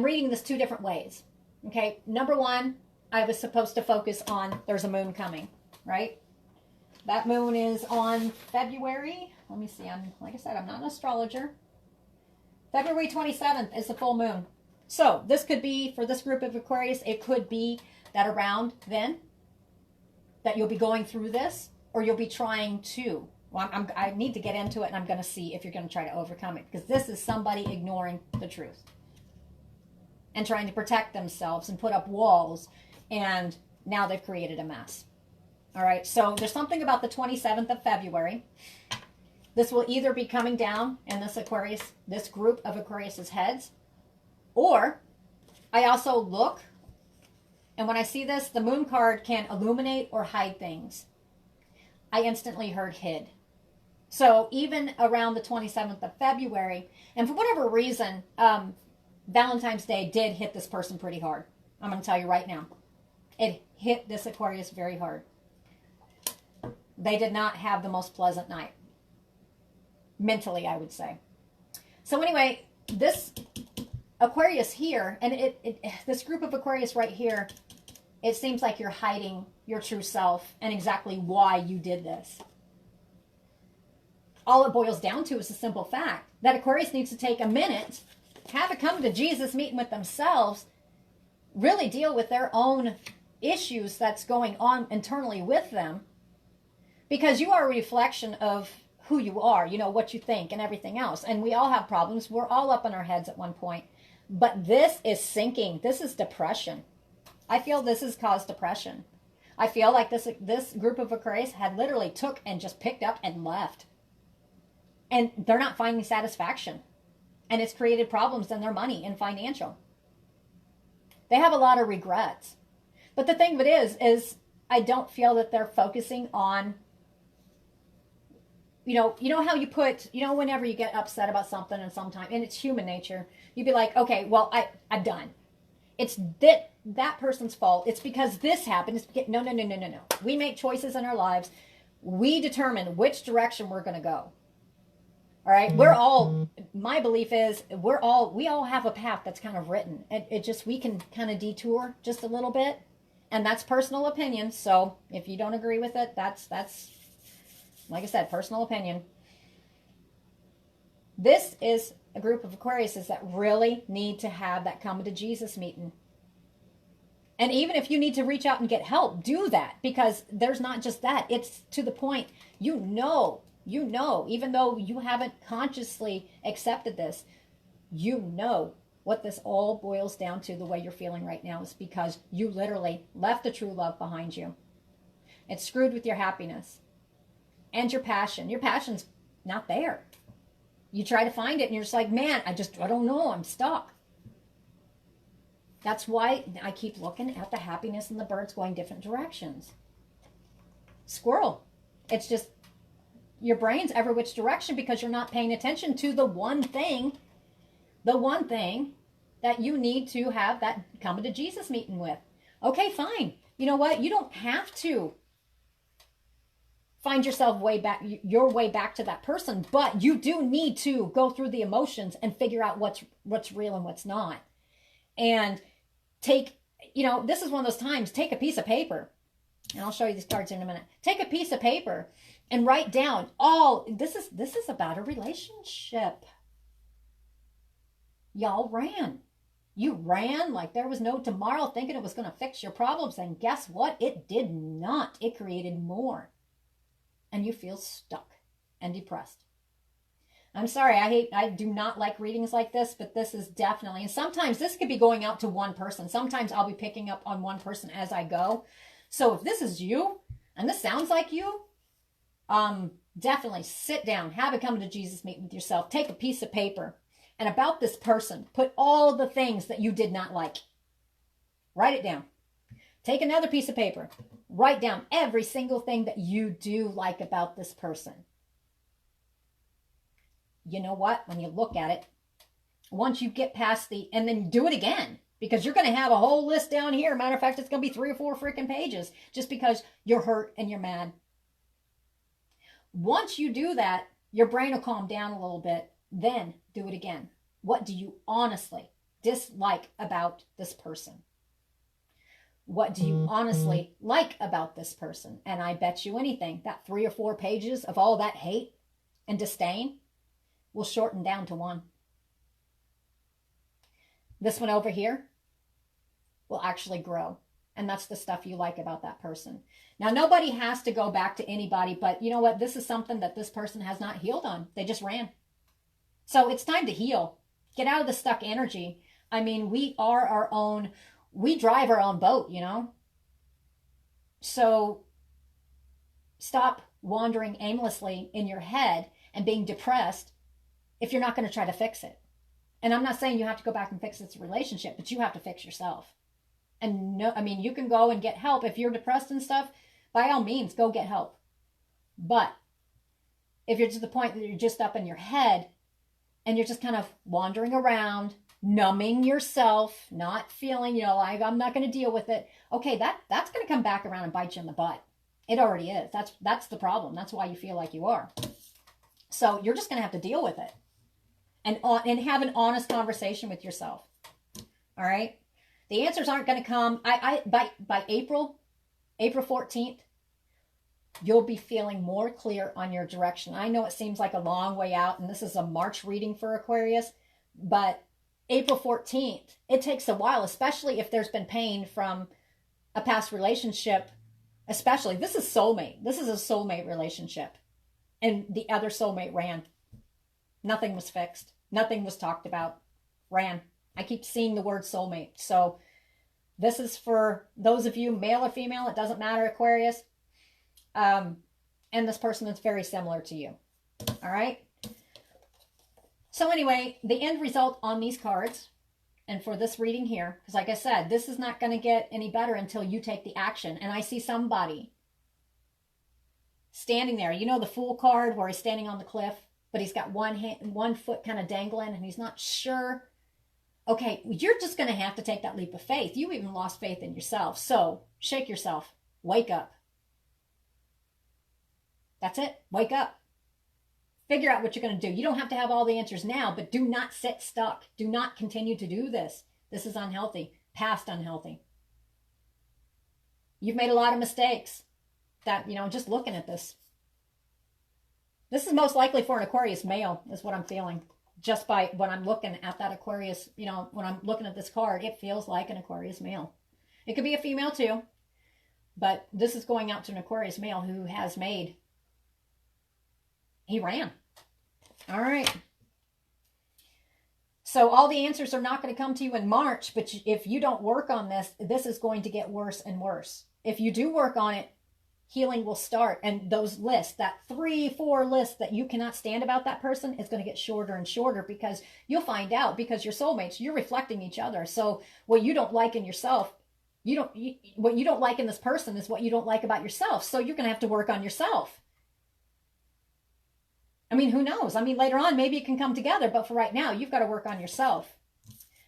reading this two different ways, okay? Number one, I was supposed to focus on there's a moon coming, right? That moon is on February. Let me see. Like I said, I'm not an astrologer. February 27th is the full moon. So this could be, for this group of Aquarius, it could be that around then that you'll be going through this, or you'll be trying to. Well, I need to get into it, and I'm going to see if you're going to try to overcome it. Because this is somebody ignoring the truth. And trying to protect themselves and put up walls. And now they've created a mess. All right, so there's something about the 27th of February. This will either be coming down in this group of Aquarius's heads. Or, I also look, and when I see this, the Moon card can illuminate or hide things. I instantly heard hid. So even around the 27th of February, and for whatever reason, Valentine's Day did hit this person pretty hard. I'm going to tell you right now. It hit this Aquarius very hard. They did not have the most pleasant night. mentally, I would say. So anyway, this Aquarius here, and this group of Aquarius right here, it seems like you're hiding your true self and exactly why you did this. All it boils down to is a simple fact that Aquarius needs to take a minute, have a come to Jesus meeting with themselves, really deal with their own issues that's going on internally with them, because you are a reflection of who you are, you know, what you think and everything else. And we all have problems. We're all up in our heads at one point. But this is sinking. This is depression. I feel this has caused depression. I feel like this group of Aquarius had literally took and just picked up and left. And they're not finding satisfaction. And it's created problems in their money and financial. They have a lot of regrets. But the thing of it is I don't feel that they're focusing on, you know how you put, whenever you get upset about something and sometimes, and it's human nature, you'd be like, okay, well, I'm done. It's that person's fault. It's because this happened. No. We make choices in our lives. We determine which direction we're going to go. All right. My belief is we all have a path that's kind of written. It just, we can kind of detour just a little bit. And that's personal opinion. So if you don't agree with it, that's like I said, personal opinion. This is a group of Aquariuses that really need to have that come to Jesus meeting. And even if you need to reach out and get help, do that, because there's not just that. It's to the point, you know, even though you haven't consciously accepted this, you know what this all boils down to. The way you're feeling right now is because you literally left the true love behind you. It's screwed with your happiness and your passion. Your passion's not there. You try to find it and you're just like, man, I don't know. I'm stuck. That's why I keep looking at the happiness and the birds going different directions. Squirrel. It's just your brain's every which direction because you're not paying attention to the one thing that you need to have that come to Jesus meeting with. Okay, fine. You know what? You don't have to find yourself your way back to that person, but you do need to go through the emotions and figure out what's real and what's not. And this is one of those times, take a piece of paper, and I'll show you these cards in a minute. Take a piece of paper and write down this is about a relationship. Y'all ran. You ran like there was no tomorrow, thinking it was going to fix your problems, and guess what? It did not. It created more. And you feel stuck and depressed. I'm sorry, I do not like readings like this, but this is definitely, and sometimes this could be going out to one person. Sometimes I'll be picking up on one person as I go. So if this is you, and this sounds like you, definitely sit down, have a come to Jesus meeting with yourself, take a piece of paper, and about this person, put all the things that you did not like. Write it down. Take another piece of paper. Write down every single thing that you do like about this person. You know what? When you look at it, once you get past and then do it again, because you're going to have a whole list down here. Matter of fact, it's going to be 3 or 4 freaking pages just because you're hurt and you're mad. Once you do that, your brain will calm down a little bit. Then do it again. What do you honestly dislike about this person? What do you honestly like about this person? And I bet you anything, that 3 or 4 pages of all that hate and disdain will shorten down to 1. This one over here will actually grow. And that's the stuff you like about that person. Now, nobody has to go back to anybody, but you know what? This is something that this person has not healed on. They just ran. So it's time to heal. Get out of the stuck energy. I mean, we drive our own boat, So stop wandering aimlessly in your head and being depressed if you're not going to try to fix it. And I'm not saying you have to go back and fix this relationship, but you have to fix yourself. And no, I mean, you can go and get help if you're depressed and stuff. By all means, go get help. But if you're to the point that you're just up in your head and you're just kind of wandering around, numbing yourself, not feeling, like I'm not going to deal with it. Okay, that's going to come back around and bite you in the butt. It already is. That's the problem. That's why you feel like you are. So you're just going to have to deal with it and have an honest conversation with yourself. All right. The answers aren't going to come. By April 14th, you'll be feeling more clear on your direction. I know it seems like a long way out, and this is a March reading for Aquarius, but April 14th, it takes a while, especially if there's been pain from a past relationship. Especially, this is soulmate. This is a soulmate relationship. And the other soulmate ran. Nothing was fixed. Nothing was talked about. Ran. I keep seeing the word soulmate. So this is for those of you, male or female, it doesn't matter, Aquarius. And this person is very similar to you. All right. So anyway, the end result on these cards, and for this reading here, because like I said, this is not going to get any better until you take the action. And I see somebody standing there. You know the Fool card where he's standing on the cliff, but he's got one foot kind of dangling and he's not sure. Okay, you're just going to have to take that leap of faith. You even lost faith in yourself. So shake yourself. Wake up. That's it. Wake up. Figure out what you're going to do. You don't have to have all the answers now, but do not sit stuck. Do not continue to do this. This is unhealthy. Past unhealthy. You've made a lot of mistakes that, just looking at this. This is most likely for an Aquarius male, is what I'm feeling. Just by when I'm looking at that Aquarius, when I'm looking at this card, it feels like an Aquarius male. It could be a female too, but this is going out to an Aquarius male who has made. He ran. All right. So all the answers are not going to come to you in March, but if you don't work on this, this is going to get worse and worse. If you do work on it, healing will start. And those lists, that 3-4 list that you cannot stand about that person is going to get shorter and shorter, because you'll find out, because you're soulmates, you're reflecting each other. So what you don't like in yourself, what you don't like in this person is what you don't like about yourself. So you're going to have to work on yourself. I mean, who knows? I mean, later on, maybe it can come together, but for right now, you've got to work on yourself.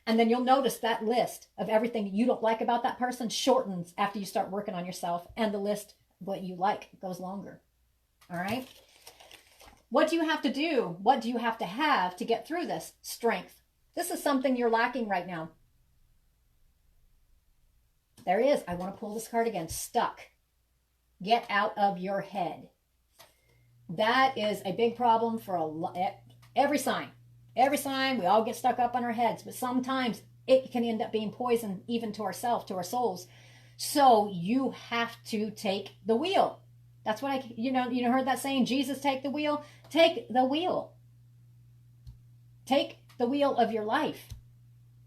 And then you'll notice that list of everything you don't like about that person shortens after you start working on yourself, and the list what you like goes longer. All right. What do you have to do? What do you have to get through this? Strength. This is something you're lacking right now. There he is. I want to pull this card again. Stuck. Get out of your head. That is a big problem for every sign. Every sign, we all get stuck up on our heads, but sometimes it can end up being poison even to ourselves, to our souls. So you have to take the wheel. That's what you heard that saying, Jesus, take the wheel. Take the wheel. Take the wheel of your life.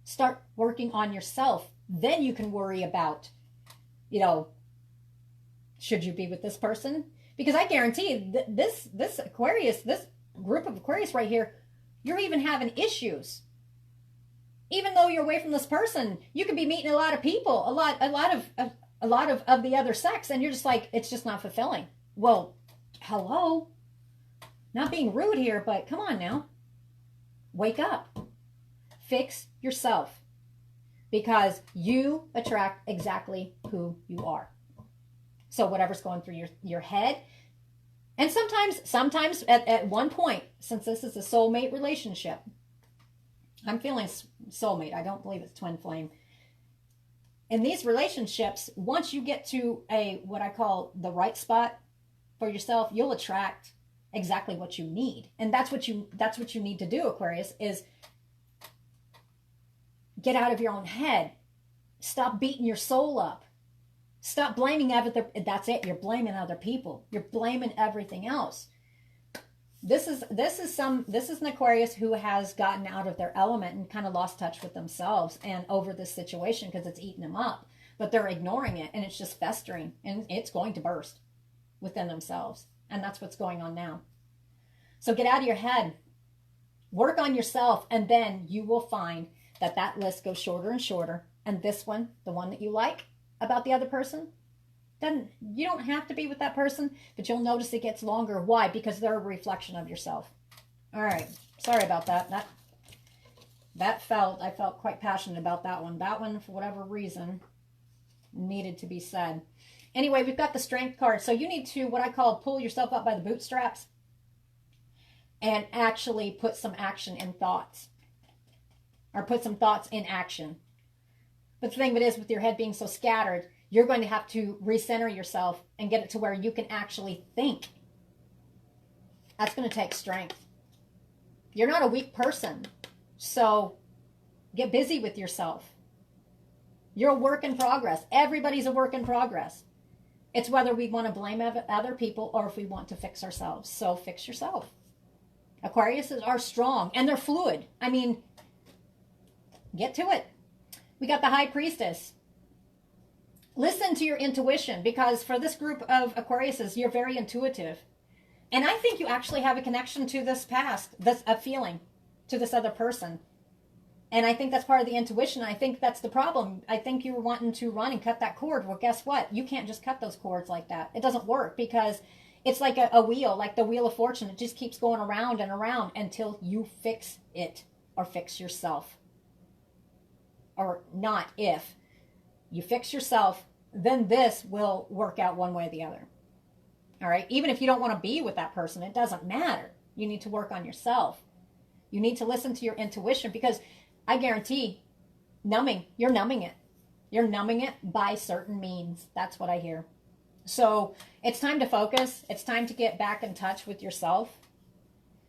Start working on yourself. Then you can worry about, should you be with this person? Because I guarantee this Aquarius, this group of Aquarius right here, you're even having issues. Even though you're away from this person, you could be meeting a lot of people, a lot of the other sex, and you're just like, it's just not fulfilling. Well, hello, not being rude here, but come on now, wake up, fix yourself, because you attract exactly who you are. So whatever's going through your head, and sometimes at one point, since this is a soulmate relationship, I'm feeling soulmate. I don't believe it's twin flame. In these relationships, once you get to what I call the right spot for yourself, you'll attract exactly what you need. And that's what you need to do, Aquarius, is get out of your own head. Stop beating your soul up. Stop blaming everything. That's it. You're blaming other people. You're blaming everything else. This is an Aquarius who has gotten out of their element and kind of lost touch with themselves and over this situation because it's eating them up. But they're ignoring it, and it's just festering, and it's going to burst within themselves. And that's what's going on now. So get out of your head. Work on yourself, and then you will find that list goes shorter and shorter. And this one, the one that you like about the other person, then you don't have to be with that person, but you'll notice it gets longer. Why? Because they're a reflection of yourself. All right. Sorry about that. I felt quite passionate about that one. That one, for whatever reason, needed to be said. Anyway, we've got the strength card. So you need to, what I call, pull yourself up by the bootstraps. and actually put some action in thoughts, or put some thoughts in action. But the thing of it is, with your head being so scattered, you're going to have to recenter yourself and get it to where you can actually think. That's going to take strength. You're not a weak person, so get busy with yourself. You're a work in progress. Everybody's a work in progress. It's whether we want to blame other people or if we want to fix ourselves. So fix yourself. Aquariuses are strong and they're fluid. I mean, get to it. We got the High Priestess. Listen to your intuition, because for this group of Aquariuses, you're very intuitive. And I think you actually have a connection to this past, a feeling to this other person. And I think that's part of the intuition. I think that's the problem. I think you're wanting to run and cut that cord. Well, guess what? You can't just cut those cords like that. It doesn't work, because it's like a wheel, like the Wheel of Fortune. It just keeps going around and around until you fix it or fix yourself. Or not if. You fix yourself, then this will work out one way or the other. All right? Even if you don't want to be with that person, it doesn't matter. You need to work on yourself. You need to listen to your intuition, because I guarantee you're numbing it. You're numbing it by certain means. That's what I hear. So it's time to focus. It's time to get back in touch with yourself,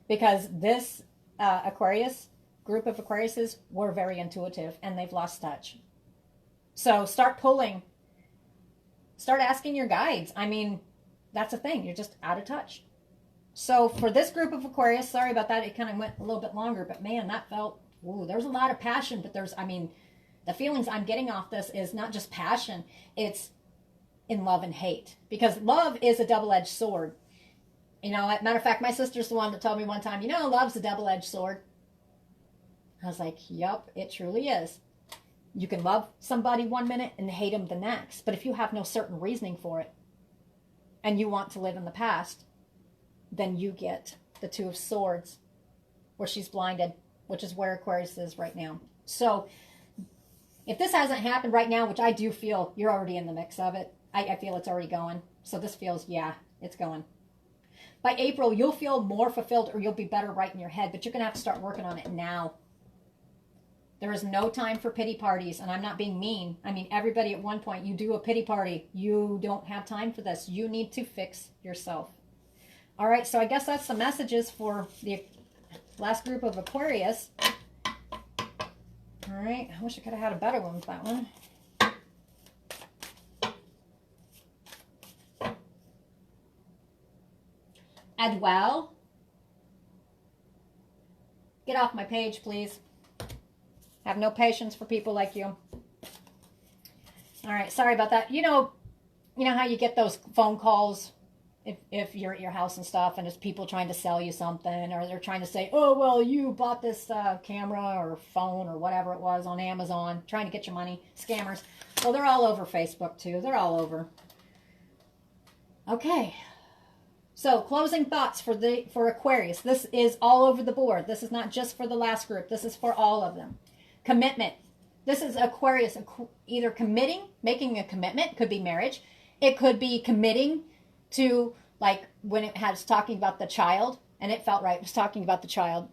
because this Aquarius, group of Aquariuses, were very intuitive and they've lost touch. So start pulling. Start asking your guides. I mean, that's the thing. You're just out of touch. So for this group of Aquarius, sorry about that. It kind of went a little bit longer, but man, that felt, ooh, there's a lot of passion, but the feelings I'm getting off this is not just passion. It's in love and hate, because love is a double-edged sword. You know, as a matter of fact, my sister's the one that told me one time, love's a double-edged sword. I was like, yep, it truly is. You can love somebody one minute and hate them the next. But if you have no certain reasoning for it and you want to live in the past, then you get the Two of Swords, where she's blinded, which is where Aquarius is right now. So if this hasn't happened right now, which I do feel you're already in the mix of it, I feel it's already going. So this feels, yeah, it's going. By April, you'll feel more fulfilled, or you'll be better right in your head, but you're going to have to start working on it now. There is no time for pity parties, and I'm not being mean. I mean, everybody at one point, you do a pity party. You don't have time for this. You need to fix yourself. All right, so I guess that's the messages for the last group of Aquarius. All right, I wish I could have had a better one with that one. Adwell, get off my page, please. Have no patience for people like you. All right, sorry about that. You know how you get those phone calls if you're at your house and stuff, and it's people trying to sell you something, or they're trying to say, oh, well, you bought this camera or phone or whatever it was on Amazon, trying to get your money. Scammers. Well, they're all over Facebook too. They're all over. Okay. So, closing thoughts for Aquarius. This is all over the board. This is not just for the last group. This is for all of them. Commitment. This is Aquarius either committing, making a commitment. Could be marriage. It could be committing to, like when it was talking about the child, and it felt right. It was talking about the child.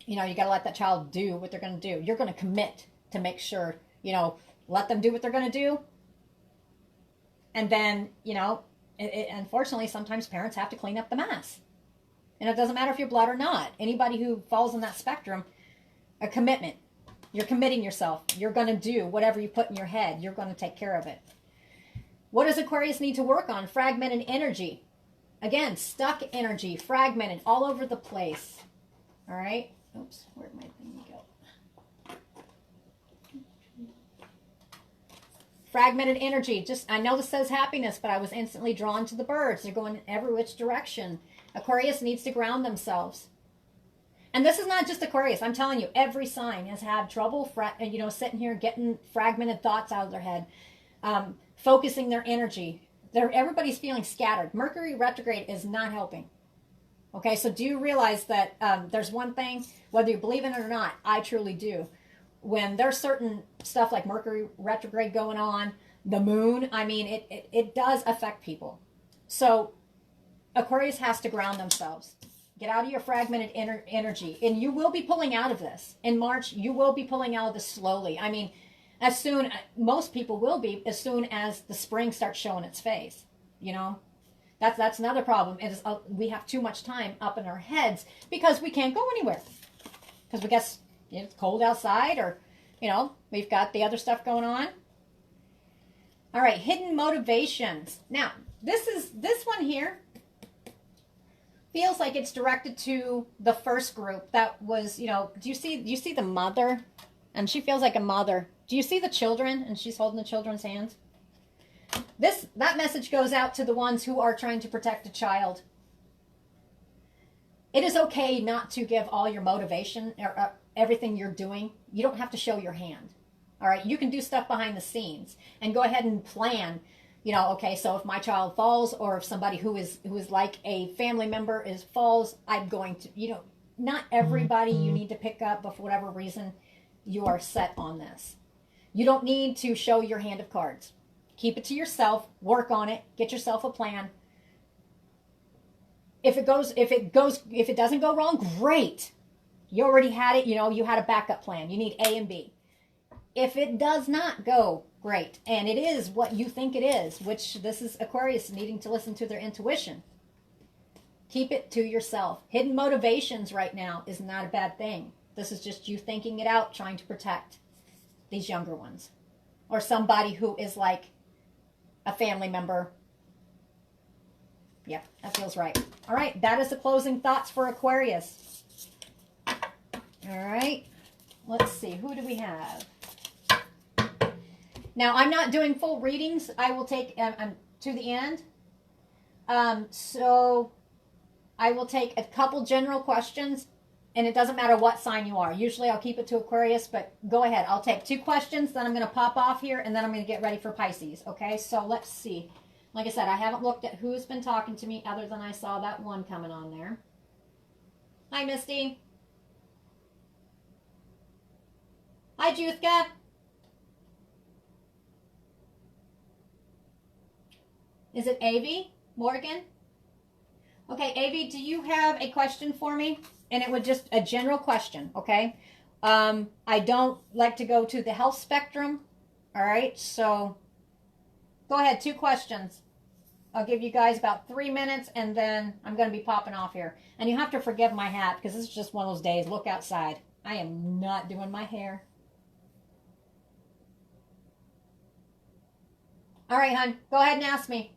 You got to let that child do what they're going to do. You're going to commit to make sure, let them do what they're going to do. And then, unfortunately, sometimes parents have to clean up the mess. And it doesn't matter if you're blood or not. Anybody who falls in that spectrum, a commitment. You're committing yourself. You're going to do whatever you put in your head. You're going to take care of it. What does Aquarius need to work on? Fragmented energy. Again, stuck energy, fragmented, all over the place. All right? Oops, where'd my thing go? Fragmented energy. I know this says happiness, but I was instantly drawn to the birds. They're going in every which direction. Aquarius needs to ground themselves. And this is not just Aquarius. I'm telling you, every sign has had trouble, sitting here getting fragmented thoughts out of their head, focusing their energy. Everybody's feeling scattered. Mercury retrograde is not helping. Okay, so do you realize that there's one thing, whether you believe in it or not, I truly do. When there's certain stuff like Mercury retrograde going on, the moon, it does affect people. So Aquarius has to ground themselves. Get out of your fragmented energy. And you will be pulling out of this. In March, you will be pulling out of this slowly. I mean, as soon, most people will be, as soon as the spring starts showing its face. You know, that's another problem. Is we have too much time up in our heads because we can't go anywhere. Because we guess it's cold outside, or, you know, we've got the other stuff going on. All right, hidden motivations. Now, this one here feels like it's directed to the first group that was, you know, do you see the mother? And she feels like a mother. Do you see the children? And she's holding the children's hands. That message goes out to the ones who are trying to protect a child. It is okay not to give all your motivation or everything you're doing. You don't have to show your hand. All right, you can do stuff behind the scenes and go ahead and plan. You know, okay, so if my child falls, or if somebody who is like a family member falls, I'm going to, you know, not everybody you need to pick up, but for whatever reason, you are set on this. You don't need to show your hand of cards. Keep it to yourself, work on it, get yourself a plan. If it doesn't go wrong, great. You already had it, you know, you had a backup plan. You need A and B. If it does not go great, and it is what you think it is, which this is Aquarius needing to listen to their intuition, keep it to yourself. Hidden motivations right now is not a bad thing. This is just you thinking it out, trying to protect these younger ones. Or somebody who is like a family member. Yeah, that feels right. All right, that is the closing thoughts for Aquarius. All right, let's see. Who do we have? Now, I'm not doing full readings. I will take to the end. So I will take a couple general questions, and it doesn't matter what sign you are. Usually I'll keep it to Aquarius, but go ahead. I'll take 2 questions, then I'm going to pop off here, and then I'm going to get ready for Pisces. Okay, so let's see. Like I said, I haven't looked at who's been talking to me other than I saw that one coming on there. Hi, Misty. Hi, Juthka. Is it Avi? Morgan? Okay, Avi, do you have a question for me? And it would just a general question, okay? I don't like to go to the health spectrum. All right, so go ahead, 2 questions. I'll give you guys about 3 minutes, and then I'm going to be popping off here. And you have to forgive my hat, because this is just one of those days. Look outside. I am not doing my hair. All right, hon, go ahead and ask me.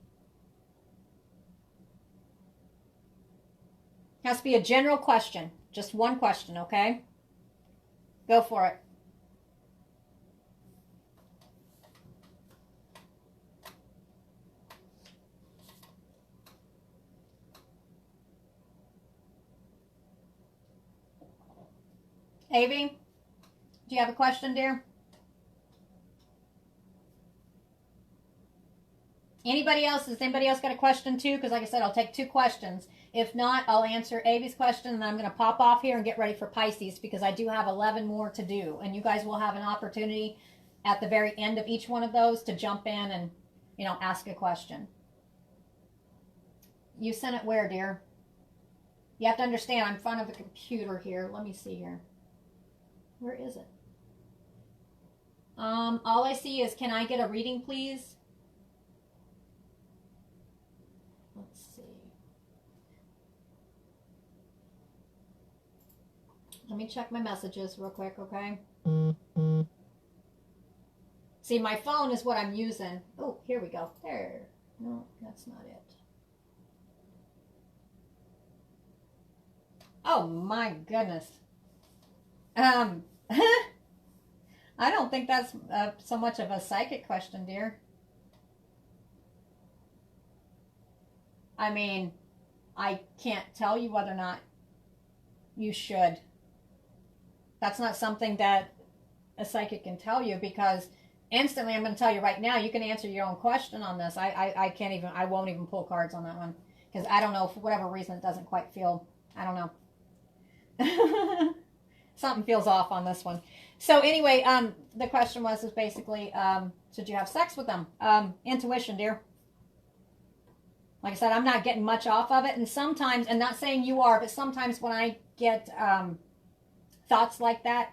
Has to be a general question. Just one question, okay? Go for it. Avi, do you have a question, dear? Anybody else? Does anybody else got a question too? Because like I said, I'll take 2 questions. If not, I'll answer Avi's question, and then I'm going to pop off here and get ready for Pisces, because I do have 11 more to do. And you guys will have an opportunity at the very end of each one of those to jump in and, you know, ask a question. You sent it where, dear? You have to understand, I'm in front of a computer here. Let me see here. Where is it? All I see is, can I get a reading, please? Let's see. Let me check my messages real quick, okay? See, my phone is what I'm using. Oh, here we go. There. No, that's not it. Oh, my goodness. I don't think that's so much of a psychic question, dear. I mean, I can't tell you whether or not you should. That's not something that a psychic can tell you, because instantly I'm going to tell you right now, you can answer your own question on this. I can't even, I won't even pull cards on that one, because I don't know, for whatever reason, it doesn't quite feel, I don't know. Something feels off on this one. So anyway, the question was basically, should you have sex with them? Intuition, dear. Like I said, I'm not getting much off of it. And sometimes, and not saying you are, but sometimes when I get thoughts like that,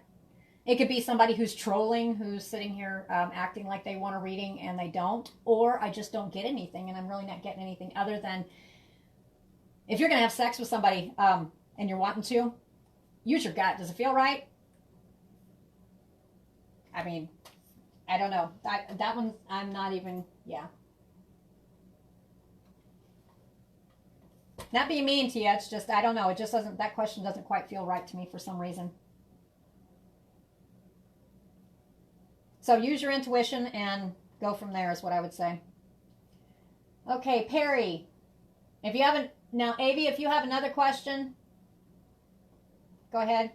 it could be somebody who's trolling, who's sitting here acting like they want a reading and they don't. Or I just don't get anything, and I'm really not getting anything other than, if you're going to have sex with somebody and you're wanting to, use your gut. Does it feel right? I mean, I don't know. That one, I'm not even, yeah. Not being mean to you, it's just, I don't know. It just doesn't, that question doesn't quite feel right to me for some reason. So use your intuition and go from there is what I would say. Okay, Perry. If you haven't, now, Avi, if you have another question, go ahead.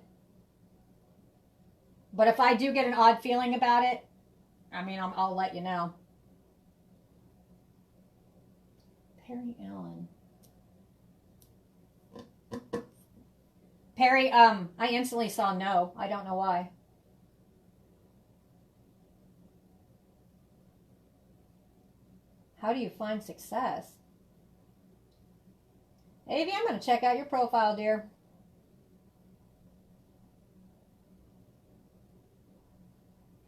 But if I do get an odd feeling about it, I mean, I'll let you know. Perry Allen. Perry, I instantly saw no. I don't know why. How do you find success? Avi, I'm going to check out your profile, dear.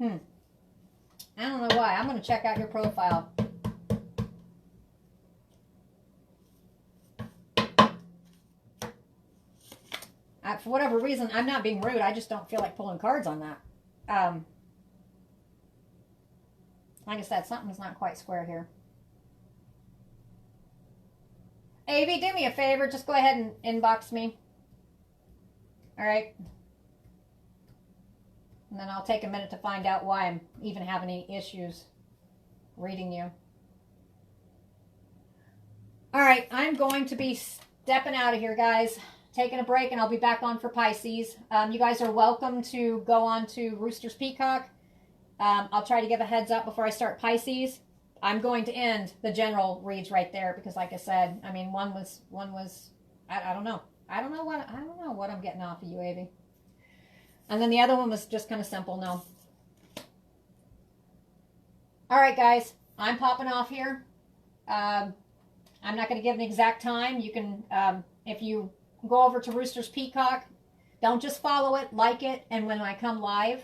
I don't know why. I'm going to check out your profile. For whatever reason, I'm not being rude. I just don't feel like pulling cards on that. Like I said, something's not quite square here. Avi, do me a favor. Just go ahead and inbox me. All right. And then I'll take a minute to find out why I'm even having any issues reading you. All right. I'm going to be stepping out of here, guys. Taking a break, and I'll be back on for Pisces. You guys are welcome to go on to Roosters Peacock. I'll try to give a heads up before I start Pisces. I'm going to end the general reads right there because, like I said, I mean, one was I don't know. I don't know what I'm getting off of you, Avi. And then the other one was just kind of simple. No. All right, guys, I'm popping off here. I'm not going to give an exact time. You can, if you go over to Roosters Peacock, don't just follow it, like it, and when I come live,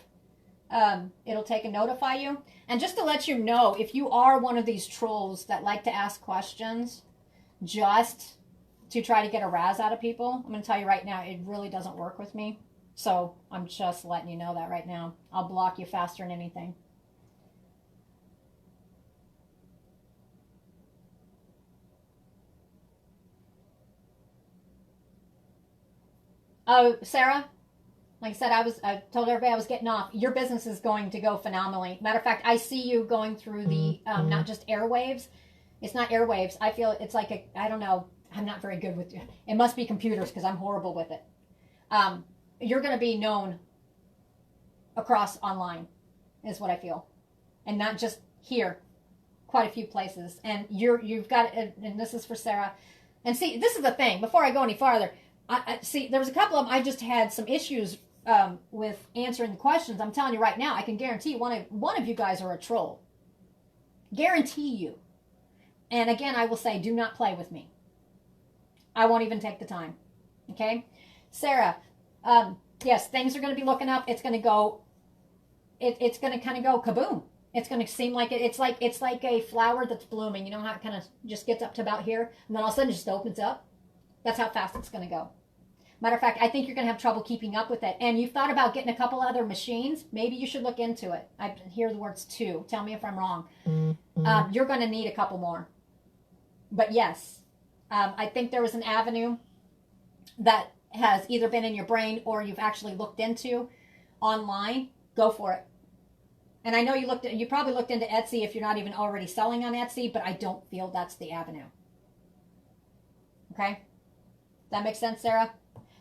it'll take and notify you. And just to let you know, if you are one of these trolls that like to ask questions just to try to get a razz out of people, I'm going to tell you right now, it really doesn't work with me. So I'm just letting you know that right now. I'll block you faster than anything. Oh, Sarah, like I said, I told everybody I was getting off. Your business is going to go phenomenally. Matter of fact, I see you going through the, not just airwaves. It's not airwaves. I feel it's like I don't know. I'm not very good with it. It must be computers because I'm horrible with it. You're going to be known across online is what I feel. And not just here, quite a few places. And you've got, and this is for Sarah. And see, this is the thing. Before I go any farther, I see, there was a couple of them I just had some issues with answering the questions. I'm telling you right now, I can guarantee one of you guys are a troll. Guarantee you. And again, I will say, do not play with me. I won't even take the time. Okay? Sarah, yes, things are going to be looking up. It's going to go, it's going to kind of go kaboom. It's going to seem like it's like a flower that's blooming. You know how it kind of just gets up to about here, and then all of a sudden it just opens up? That's how fast it's going to go. Matter of fact, I think you're going to have trouble keeping up with it. And you've thought about getting a couple other machines. Maybe you should look into it. I hear the words two. Tell me if I'm wrong. You're going to need a couple more. But yes, I think there was an avenue that has either been in your brain or you've actually looked into online. Go for it. And I know you probably looked into Etsy if you're not even already selling on Etsy, but I don't feel that's the avenue. Okay? That makes sense, Sarah?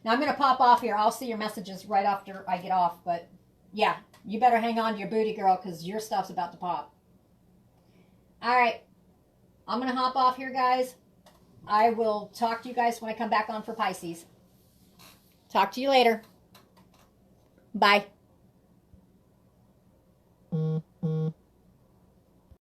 Now I'm going to pop off here. I'll see your messages right after I get off. But yeah, you better hang on to your booty, girl, because your stuff's about to pop. All right. I'm going to hop off here, guys. I will talk to you guys when I come back on for Pisces. Talk to you later. Bye.